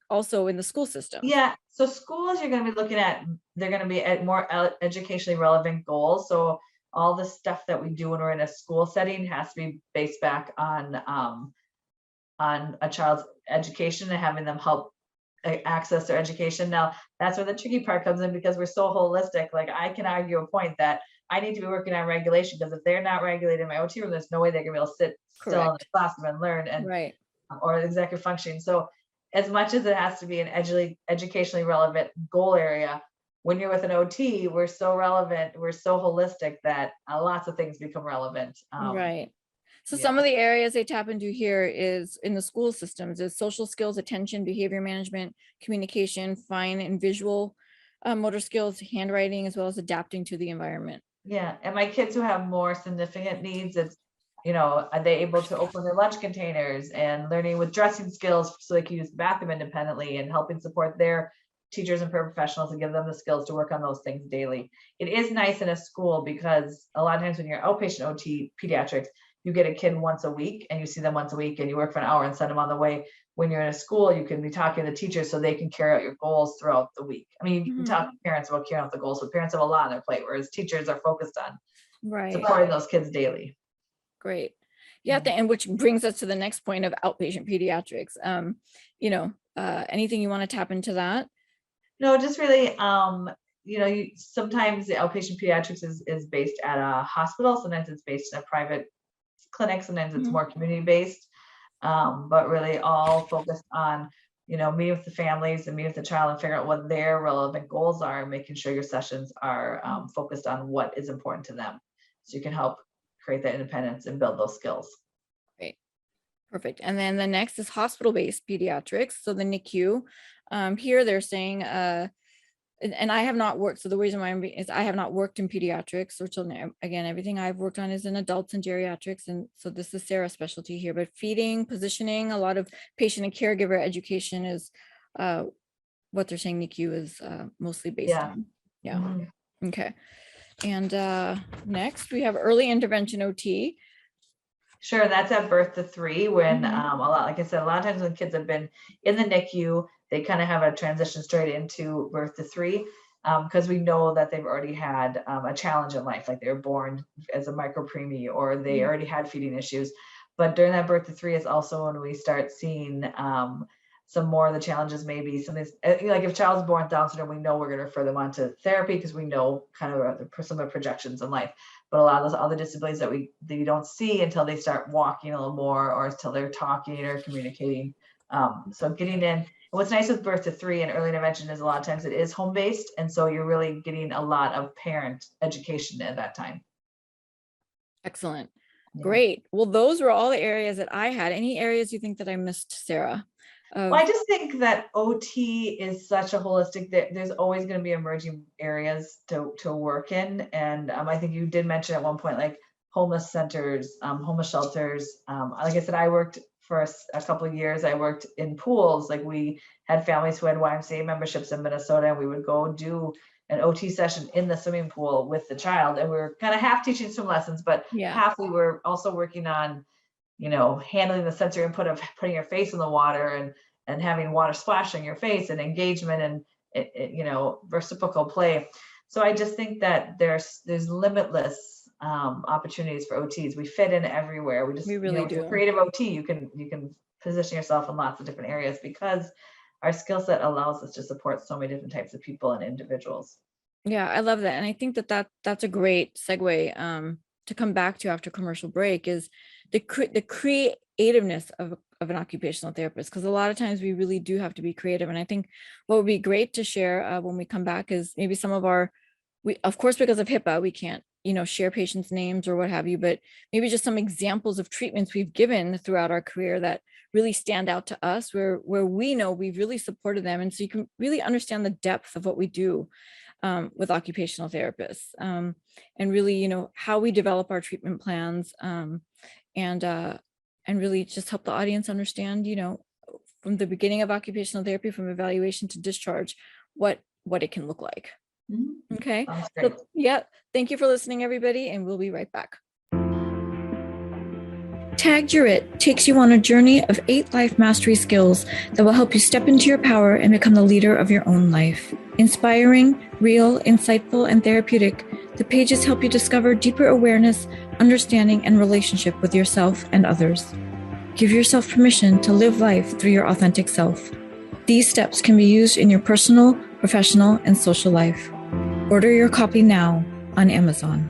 Speaker 4: also in the school system?
Speaker 3: Yeah. So schools, you're going to be looking at, they're going to be at more educationally relevant goals. So all the stuff that we do when we're in a school setting has to be based back on a child's education and having them help access their education. Now, that's where the tricky part comes in, because we're so holistic. Like, I can argue a point that I need to be working on regulation, because if they're not regulated in my OT room, there's no way they're gonna be able to sit still in the classroom and learn, or executive functioning. So as much as it has to be an educationally relevant goal area, when you're with an OT, we're so relevant, we're so holistic that lots of things become relevant.
Speaker 4: Right. So some of the areas they tap into here is in the school systems is social skills, attention, behavior management, communication, fine and visual motor skills, handwriting, as well as adapting to the environment.
Speaker 3: Yeah, and my kids who have more significant needs, it's, are they able to open their lunch containers and learning with dressing skills so they can use the bathroom independently and helping support their teachers and paraprofessionals and give them the skills to work on those things daily. It is nice in a school because a lot of times when you're outpatient OT pediatrics, you get a kid once a week and you see them once a week and you work for an hour and send them on the way. When you're in a school, you can be talking to the teachers so they can carry out your goals throughout the week. I mean, you can talk to parents about carrying out the goals, but parents have a lot on their plate, whereas teachers are focused on supporting those kids daily.
Speaker 4: Great. Yeah, and which brings us to the next point of outpatient pediatrics. Anything you want to tap into that?
Speaker 3: No, just really, sometimes the outpatient pediatrics is based at a hospital. Sometimes it's based in a private clinic. Sometimes it's more community based, but really all focused on, meeting with the families and meeting with the child and figuring out what their relevant goals are and making sure your sessions are focused on what is important to them. So you can help create that independence and build those skills.
Speaker 4: Great. Perfect. And then the next is hospital-based pediatrics. So the NICU, here they're saying, and I have not worked. So the reason why I have not worked in pediatrics or children. Again, everything I've worked on is in adults and geriatrics. And so this is Sarah's specialty here, but feeding, positioning, a lot of patient and caregiver education is what they're saying NICU is mostly based on. Yeah. Mm-hmm. Okay. And next we have early intervention OT.
Speaker 3: Sure, that's at birth to 3 when like I said, a lot of times when kids have been in the NICU, they kind of have a transition straight into birth to 3 because we know that they've already had a challenge in life, like they were born as a micropreemie or they already had feeding issues. But during that birth to 3 is also when we start seeing some more of the challenges, maybe some of these, like if a child's born with Down syndrome, we know we're going to refer them on to therapy because we know kind of some of the projections in life. But a lot of those other disabilities that you don't see until they start walking a little more or until they're talking or communicating. So getting in, and what's nice with birth to 3 and early intervention is a lot of times it is home-based. And so you're really getting a lot of parent education at that time.
Speaker 4: Excellent. Yeah. Great. Well, those were all the areas that I had. Any areas you think that I missed, Sarah?
Speaker 3: Well, I just think that OT is such a holistic, there's always going to be emerging areas to work in. And I think you did mention at one point, like homeless centers, homeless shelters. Like I said, I worked for a couple of years. I worked in pools. Like we had families who had YMCA memberships in Minnesota, and we would go do an OT session in the swimming pool with the child. And we were kind of half teaching swim lessons, but half we were also working on handling the sensory input of putting your face in the water and having water splashing your face and engagement and reciprocal play. So I just think that there's limitless opportunities for OTs. We fit in everywhere. We really do. Creative OT, you can position yourself in lots of different areas because our skill set allows us to support so many different types of people and individuals.
Speaker 4: Yeah, I love that. And I think that's a great segue to come back to after commercial break is the creativeness of an occupational therapist, because a lot of times we really do have to be creative. And I think what would be great to share when we come back is maybe some of we of course, because of HIPAA, we can't, share patients' names or what have you, but maybe just some examples of treatments we've given throughout our career that really stand out to us, where we know we've really supported them. And so you can really understand the depth of what we do with occupational therapists and really, how we develop our treatment plans and really just help the audience understand, from the beginning of occupational therapy, from evaluation to discharge, what it can look like. Mm-hmm. Okay. So, thank you for listening, everybody, and we'll be right back.
Speaker 2: Tag Your It takes you on a journey of 8 life mastery skills that will help you step into your power and become the leader of your own life. Inspiring, real, insightful, and therapeutic, the pages help you discover deeper awareness, understanding, and relationship with yourself and others. Give yourself permission to live life through your authentic self. These steps can be used in your personal, professional, and social life. Order your copy now on Amazon.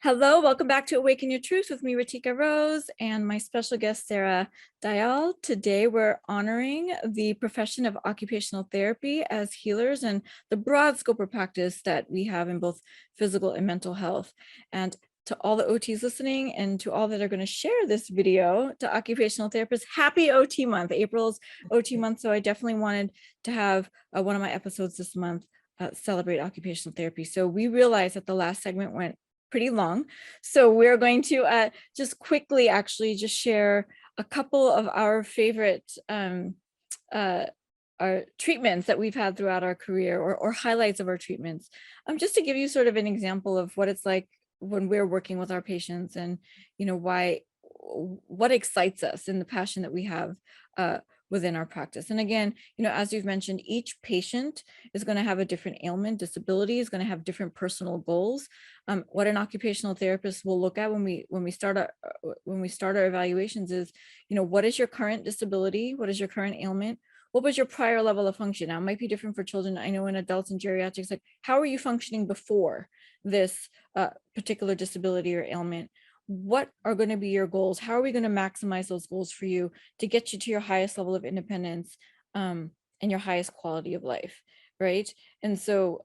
Speaker 4: Hello, welcome back to Awaken Your Truth with me, RiTika Rose, and my special guest, Sara Deyal. Today, we're honoring the profession of occupational therapy as healers and the broad scope of practice that we have in both physical and mental health. And to all the OTs listening and to all that are going to share this video, to occupational therapists, happy OT month. April's OT month. So I definitely wanted to have one of my episodes this month celebrate occupational therapy. So we realized that the last segment went pretty long. So we're going to just quickly actually just share a couple of our favorite our treatments that we've had throughout our career, or highlights of our treatments, just to give you sort of an example of what it's like when we're working with our patients, and what excites us and the passion that we have within our practice. And again, as you've mentioned, each patient is going to have a different ailment, disability, is going to have different personal goals. What an occupational therapist will look at when we start our evaluations is, what is your current disability? What is your current ailment? What was your prior level of function? Now, it might be different for children. I know in adults and geriatrics, like, how are you functioning before this particular disability or ailment? What are going to be your goals? How are we going to maximize those goals for you to get you to your highest level of independence and your highest quality of life, right? And so,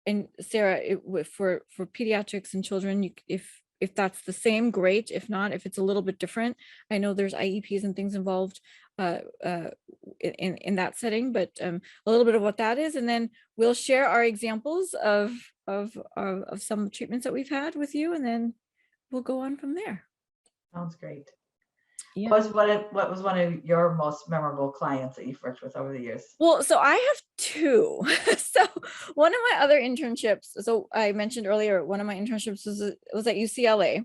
Speaker 4: and Sarah, for pediatrics and children, if that's the same, great. If not, if it's a little bit different, I know there's IEPs and things involved in that setting, but a little bit of what that is, and then we'll share our examples of some treatments that we've had with you, and then we'll go on from there.
Speaker 3: Sounds great.
Speaker 4: Yeah.
Speaker 3: What was one of your most memorable clients that you've worked with over the years?
Speaker 4: Well, so I have two. So one of my other internships, so I mentioned earlier, one of my internships was at UCLA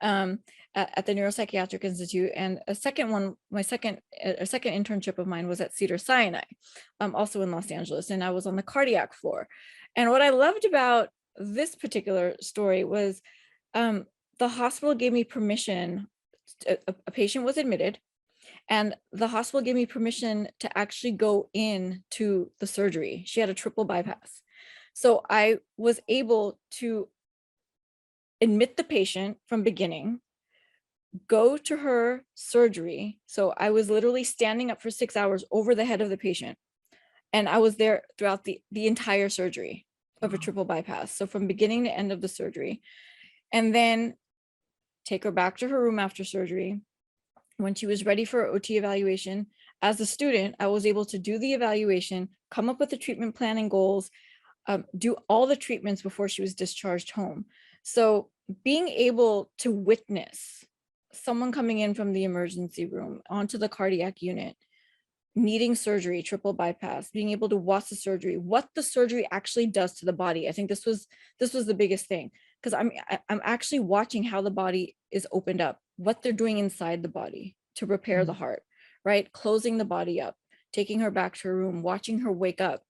Speaker 4: at the Neuropsychiatric Institute. And a second internship of mine was at Cedars-Sinai, also in Los Angeles. And I was on the cardiac floor. And what I loved about this particular story was the hospital gave me permission. A patient was admitted, and the hospital gave me permission to actually go in to the surgery. She had a triple bypass. So I was able to admit the patient from beginning, go to her surgery. So I was literally standing up for 6 hours over the head of the patient. And I was there throughout the entire surgery of a triple bypass. So from beginning to end of the surgery. And then take her back to her room after surgery. When she was ready for OT evaluation, as a student, I was able to do the evaluation, come up with the treatment plan and goals, do all the treatments before she was discharged home. So being able to witness someone coming in from the emergency room onto the cardiac unit, needing surgery, triple bypass, being able to watch the surgery, what the surgery actually does to the body. I think this was the biggest thing, because I'm actually watching how the body is opened up, what they're doing inside the body to repair the heart, right? Closing the body up, taking her back to her room, watching her wake up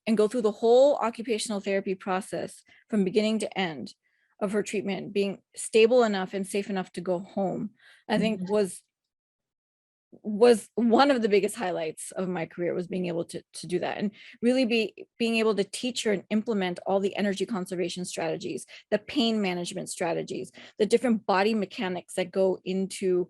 Speaker 4: and go through the whole occupational therapy process from beginning to end of her treatment, being stable enough and safe enough to go home, I think was one of the biggest highlights of my career, was being able to do that, and really being able to teach her and implement all the energy conservation strategies, the pain management strategies, the different body mechanics that go into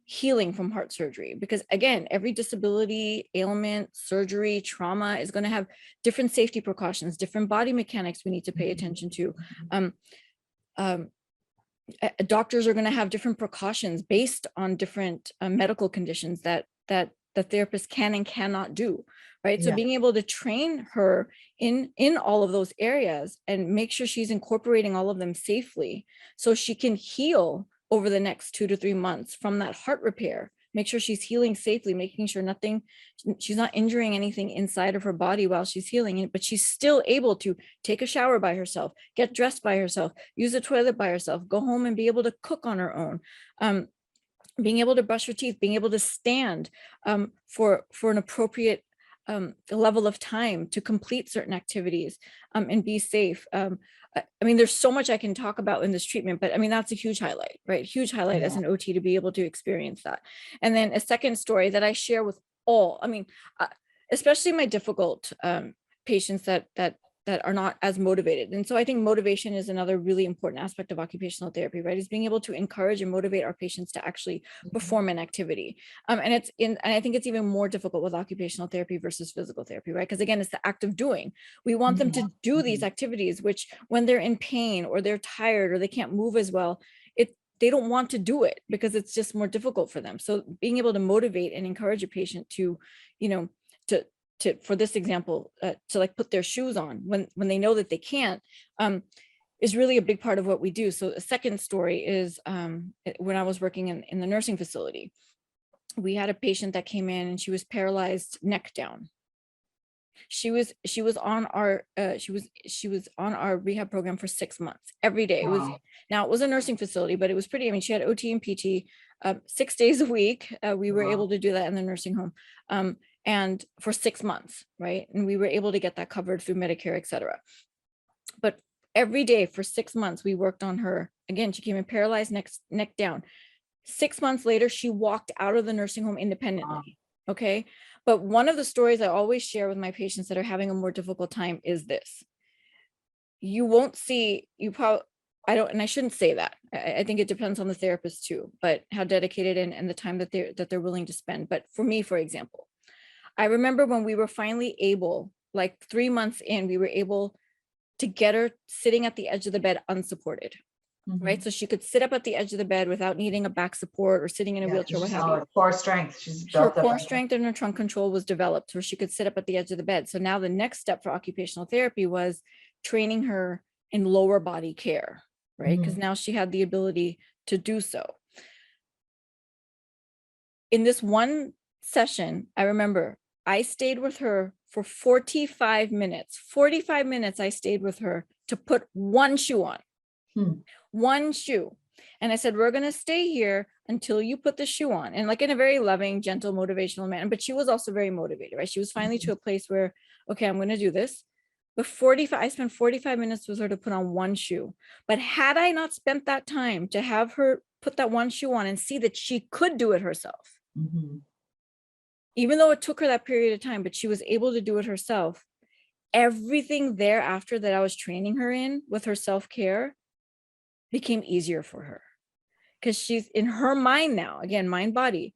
Speaker 4: healing from heart surgery. Because again, every disability, ailment, surgery, trauma is going to have different safety precautions, different body mechanics we need to pay attention to. Doctors are going to have different precautions based on different medical conditions that the therapist can and cannot do, right? So being able to train her in all of those areas and make sure she's incorporating all of them safely, so she can heal over the next 2 to 3 months from that heart repair. Make sure she's healing safely, making sure she's not injuring anything inside of her body while she's healing it, but she's still able to take a shower by herself, get dressed by herself, use the toilet by herself, go home and be able to cook on her own, being able to brush her teeth, being able to stand for an appropriate level of time to complete certain activities and be safe. I mean, there's so much I can talk about in this treatment, but I mean, that's a huge highlight, right? Huge highlight as an OT to be able to experience that. And then a second story that I share with all, I mean, especially my difficult patients that that are not as motivated. And so I think motivation is another really important aspect of occupational therapy, right? Is being able to encourage and motivate our patients to actually perform an activity. And I think it's even more difficult with occupational therapy versus physical therapy, right? Because again, it's the act of doing. We want them to do these activities, which when they're in pain or they're tired or they can't move as well, they don't want to do it because it's just more difficult for them. So being able to motivate and encourage a patient to, for this example, to like put their shoes on when they know that they can't, is really a big part of what we do. So a second story is when I was working in the nursing facility, we had a patient that came in and she was paralyzed neck down. She was on our rehab program for 6 months every day.
Speaker 3: Wow.
Speaker 4: It was a nursing facility, but it was pretty, I mean, she had OT and PT 6 days a week. We were able to do that in the nursing home. And for 6 months, right? And we were able to get that covered through Medicare, et cetera. But every day for 6 months, we worked on her. Again, she came in paralyzed, neck down. 6 months later, she walked out of the nursing home independently. Okay. But one of the stories I always share with my patients that are having a more difficult time is this. You won't see, and I shouldn't say that. I think it depends on the therapist too, but how dedicated and the time that they're willing to spend. But for me, for example, I remember when we were finally able, like 3 months in, we were able to get her sitting at the edge of the bed unsupported, right? So she could sit up at the edge of the bed without needing a back support or sitting in a wheelchair, what have you.
Speaker 3: Core strength. She's
Speaker 4: Her
Speaker 3: built up.
Speaker 4: core strength and her trunk control was developed where she could sit up at the edge of the bed. So now the next step for occupational therapy was training her in lower body care, right? Because now she had the ability to do so. In this one session, I remember I stayed with her for 45 minutes. 45 minutes I stayed with her to put one shoe on. One shoe. And I said, we're going to stay here until you put the shoe on. And like in a very loving, gentle, motivational manner. But she was also very motivated, right? She was finally to a place where, okay, I'm going to do this. But I spent 45 minutes with her to put on one shoe. But had I not spent that time to have her put that one shoe on and see that she could do it herself, even though it took her that period of time, but she was able to do it herself, everything thereafter that I was training her in with her self-care became easier for her. Because she's in her mind now, again, mind, body,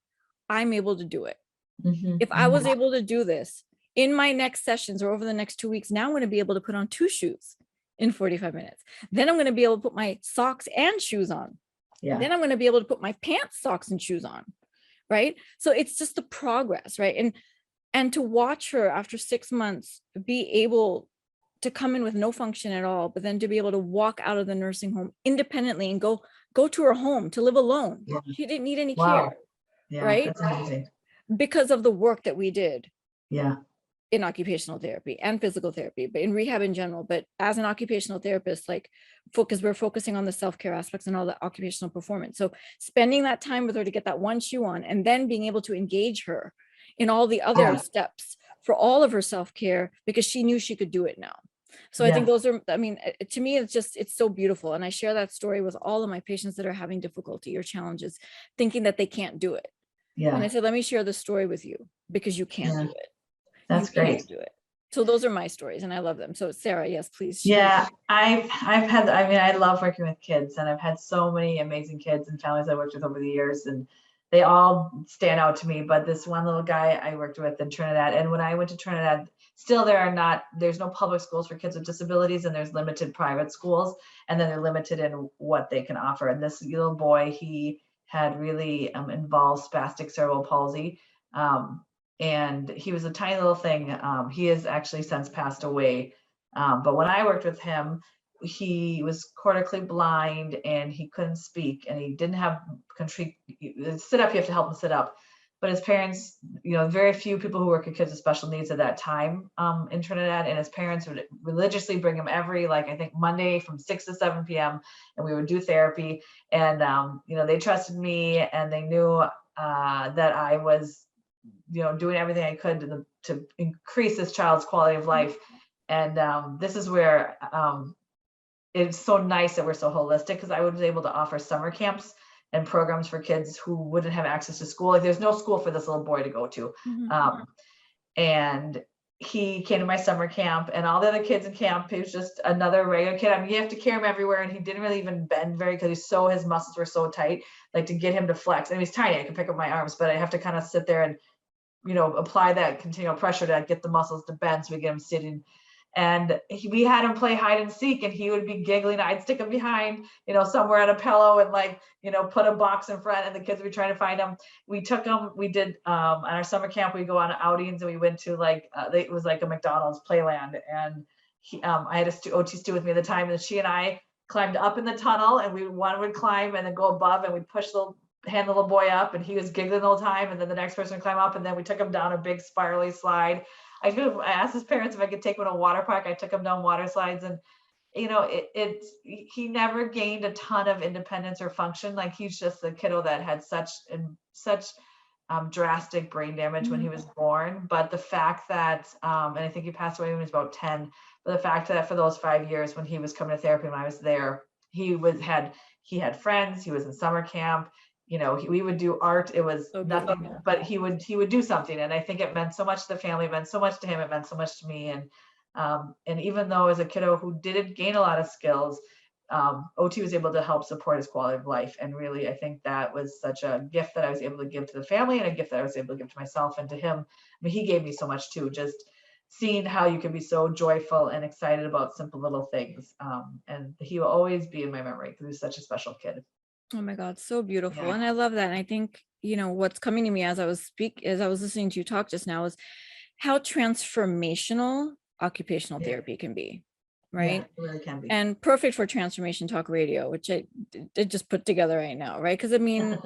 Speaker 4: I'm able to do it. If I was able to do this in my next sessions or over the next 2 weeks, now I'm going to be able to put on 2 shoes in 45 minutes. Then I'm going to be able to put my socks and shoes on. Then I'm going to be able to put my pants, socks, and shoes on. Right. So it's just the progress. Right. And to watch her after 6 months be able to come in with no function at all, but then to be able to walk out of the nursing home independently and go to her home to live alone. She didn't need any care. Right.
Speaker 3: That's amazing.
Speaker 4: Because of the work that we did.
Speaker 3: In
Speaker 4: occupational therapy and physical therapy, but in rehab in general. But as an occupational therapist, we're focusing on the self-care aspects and all the occupational performance. So spending that time with her to get that one shoe on and then being able to engage her in all the other steps for all of her self-care because she knew she could do it now. So I think those are, I mean, to me, it's so beautiful. And I share that story with all of my patients that are having difficulty or challenges, thinking that they can't do it. And I said, let me share the story with you because you can do it.
Speaker 3: That's great.
Speaker 4: Do it. So those are my stories and I love them. So Sara, yes, please.
Speaker 3: I've had, I love working with kids and I've had so many amazing kids and families I worked with over the years and they all stand out to me. But this one little guy I worked with in Trinidad, and when I went to Trinidad, still there's no public schools for kids with disabilities and there's limited private schools and then they're limited in what they can offer. And this little boy, he had really involved spastic cerebral palsy. And he was a tiny little thing. He has actually since passed away. But when I worked with him, he was cortically blind and he couldn't speak and he didn't have sit up. You have to help him sit up. But his parents, very few people who work with kids with special needs at that time in Trinidad, and his parents would religiously bring him every, I think Monday from 6 to 7 p.m. and we would do therapy. And, they trusted me and they knew that I was doing everything I could to increase this child's quality of life. And this is where it's so nice that we're so holistic, because I was able to offer summer camps and programs for kids who wouldn't have access to school. There's no school for this little boy to go to. And he came to my summer camp, and all the other kids in camp, he was just another regular kid. I mean, you have to carry him everywhere, and he didn't really even bend because his muscles were so tight, like to get him to flex. And he's tiny, I can pick up my arms, but I have to kind of sit there and, apply that continual pressure to get the muscles to bend so we get him sitting. And we had him play hide and seek, and he would be giggling. I'd stick him behind, somewhere on a pillow and put a box in front, and the kids would be trying to find him. We took him, we did, on our summer camp, we go on outings, and we went to it was like a McDonald's playland. And I had a OT Stu with me at the time, and she and I climbed up in the tunnel, and one would climb and then go above, and we'd hand the little boy up, and he was giggling the whole time. And then the next person would climb up, and then we took him down a big spirally slide. I asked his parents if I could take him to a water park. I took him down water slides, and he never gained a ton of independence or function. Like, he's just a kiddo that had such drastic brain damage when he was born. But the fact that, and I think he passed away when he was about 10, but the fact that for those 5 years when he was coming to therapy, when I was there, he had friends, he was in summer camp. We would do art. It was so nothing, but he would do something. And I think it meant so much to the family, it meant so much to him, it meant so much to me. And even though as a kiddo who didn't gain a lot of skills, OT was able to help support his quality of life. And really, I think that was such a gift that I was able to give to the family, and a gift that I was able to give to myself and to him. I mean, he gave me so much too, just seeing how you can be so joyful and excited about simple little things. And he will always be in my memory because he was such a special kid.
Speaker 4: Oh my God, so beautiful.
Speaker 3: Yeah.
Speaker 4: And I love that. And I think, what's coming to me as I was listening to you talk just now is how transformational occupational therapy can be, right?
Speaker 3: Yeah, it really can be.
Speaker 4: And perfect for Transformation Talk Radio, which I just put together right now, right? Because I mean,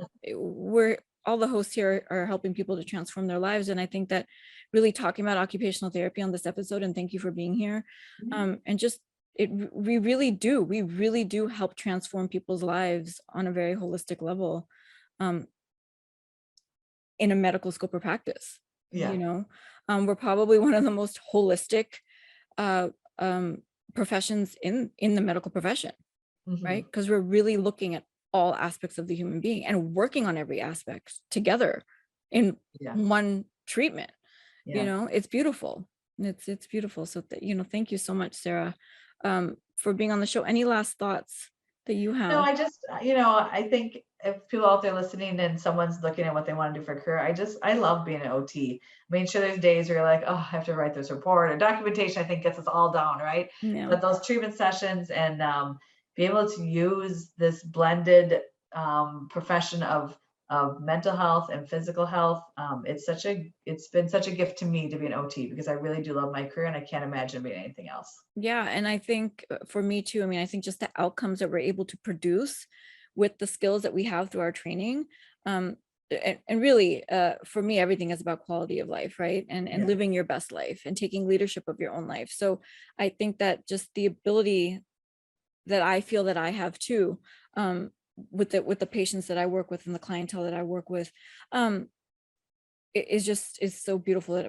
Speaker 4: all the hosts here are helping people to transform their lives. And I think that really talking about occupational therapy on this episode, and thank you for being here, and just we really do help transform people's lives on a very holistic level, in a medical scope of practice. We're probably one of the most holistic professions in the medical profession, right? Because we're really looking at all aspects of the human being and working on every aspect together in one treatment. It's beautiful. It's beautiful. So thank you so much, Sara, for being on the show. Any last thoughts that you have?
Speaker 3: No, I just, I think if people out there listening and someone's looking at what they want to do for a career, I love being an OT. I mean, sure, there's days where you're like, oh, I have to write this report, or documentation, I think gets us all down, right?
Speaker 4: Yeah.
Speaker 3: But those treatment sessions and be able to use this blended profession of mental health and physical health, it's been such a gift to me to be an OT, because I really do love my career, and I can't imagine being anything else.
Speaker 4: Yeah. And I think for me too, I mean, I think just the outcomes that we're able to produce with the skills that we have through our training, and really, for me, everything is about quality of life, right? And living your best life and taking leadership of your own life. So I think that just the ability that I feel that I have too, with the patients that I work with and the clientele that I work with, is so beautiful that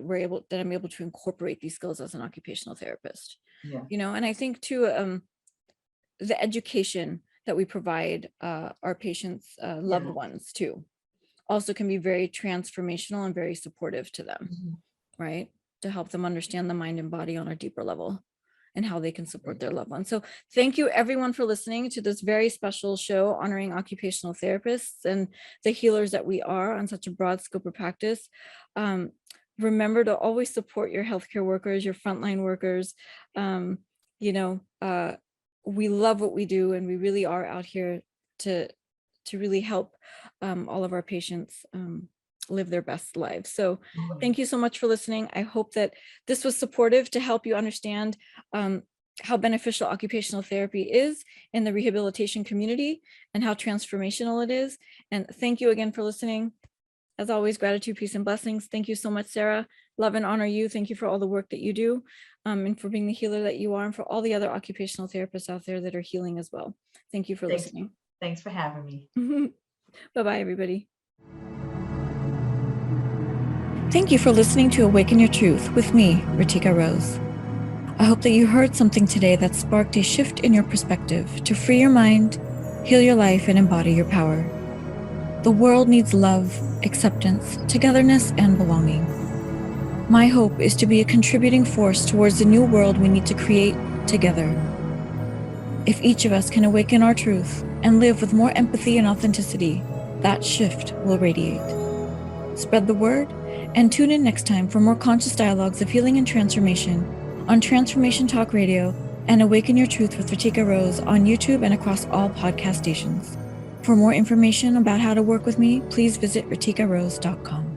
Speaker 4: I'm able to incorporate these skills as an occupational therapist. And I think too, the education that we provide our patients' loved ones too, also can be very transformational and very supportive to them, right? To help them understand the mind and body on a deeper level, and how they can support their loved ones. So thank you everyone for listening to this very special show honoring occupational therapists and the healers that we are on such a broad scope of practice. Remember to always support your healthcare workers, your frontline workers. We love what we do, and we really are out here to really help all of our patients live their best lives. So thank you so much for listening. I hope that this was supportive to help you understand how beneficial occupational therapy is in the rehabilitation community and how transformational it is. And thank you again for listening. As always, gratitude, peace, and blessings. Thank you so much, Sara. Love and honor you. Thank you for all the work that you do, and for being the healer that you are, and for all the other occupational therapists out there that are healing as well. Thank you for listening.
Speaker 3: Thanks for having me.
Speaker 4: Bye-bye, everybody.
Speaker 2: Thank you for listening to Awaken Your Truth with me, RiTika Rose. I hope that you heard something today that sparked a shift in your perspective to free your mind, heal your life, and embody your power. The world needs love, acceptance, togetherness, and belonging. My hope is to be a contributing force towards the new world we need to create together. If each of us can awaken our truth and live with more empathy and authenticity, that shift will radiate. Spread the word and tune in next time for more conscious dialogues of healing and transformation on Transformation Talk Radio and Awaken Your Truth with RiTika Rose on YouTube and across all podcast stations. For more information about how to work with me, please visit ritikarose.com.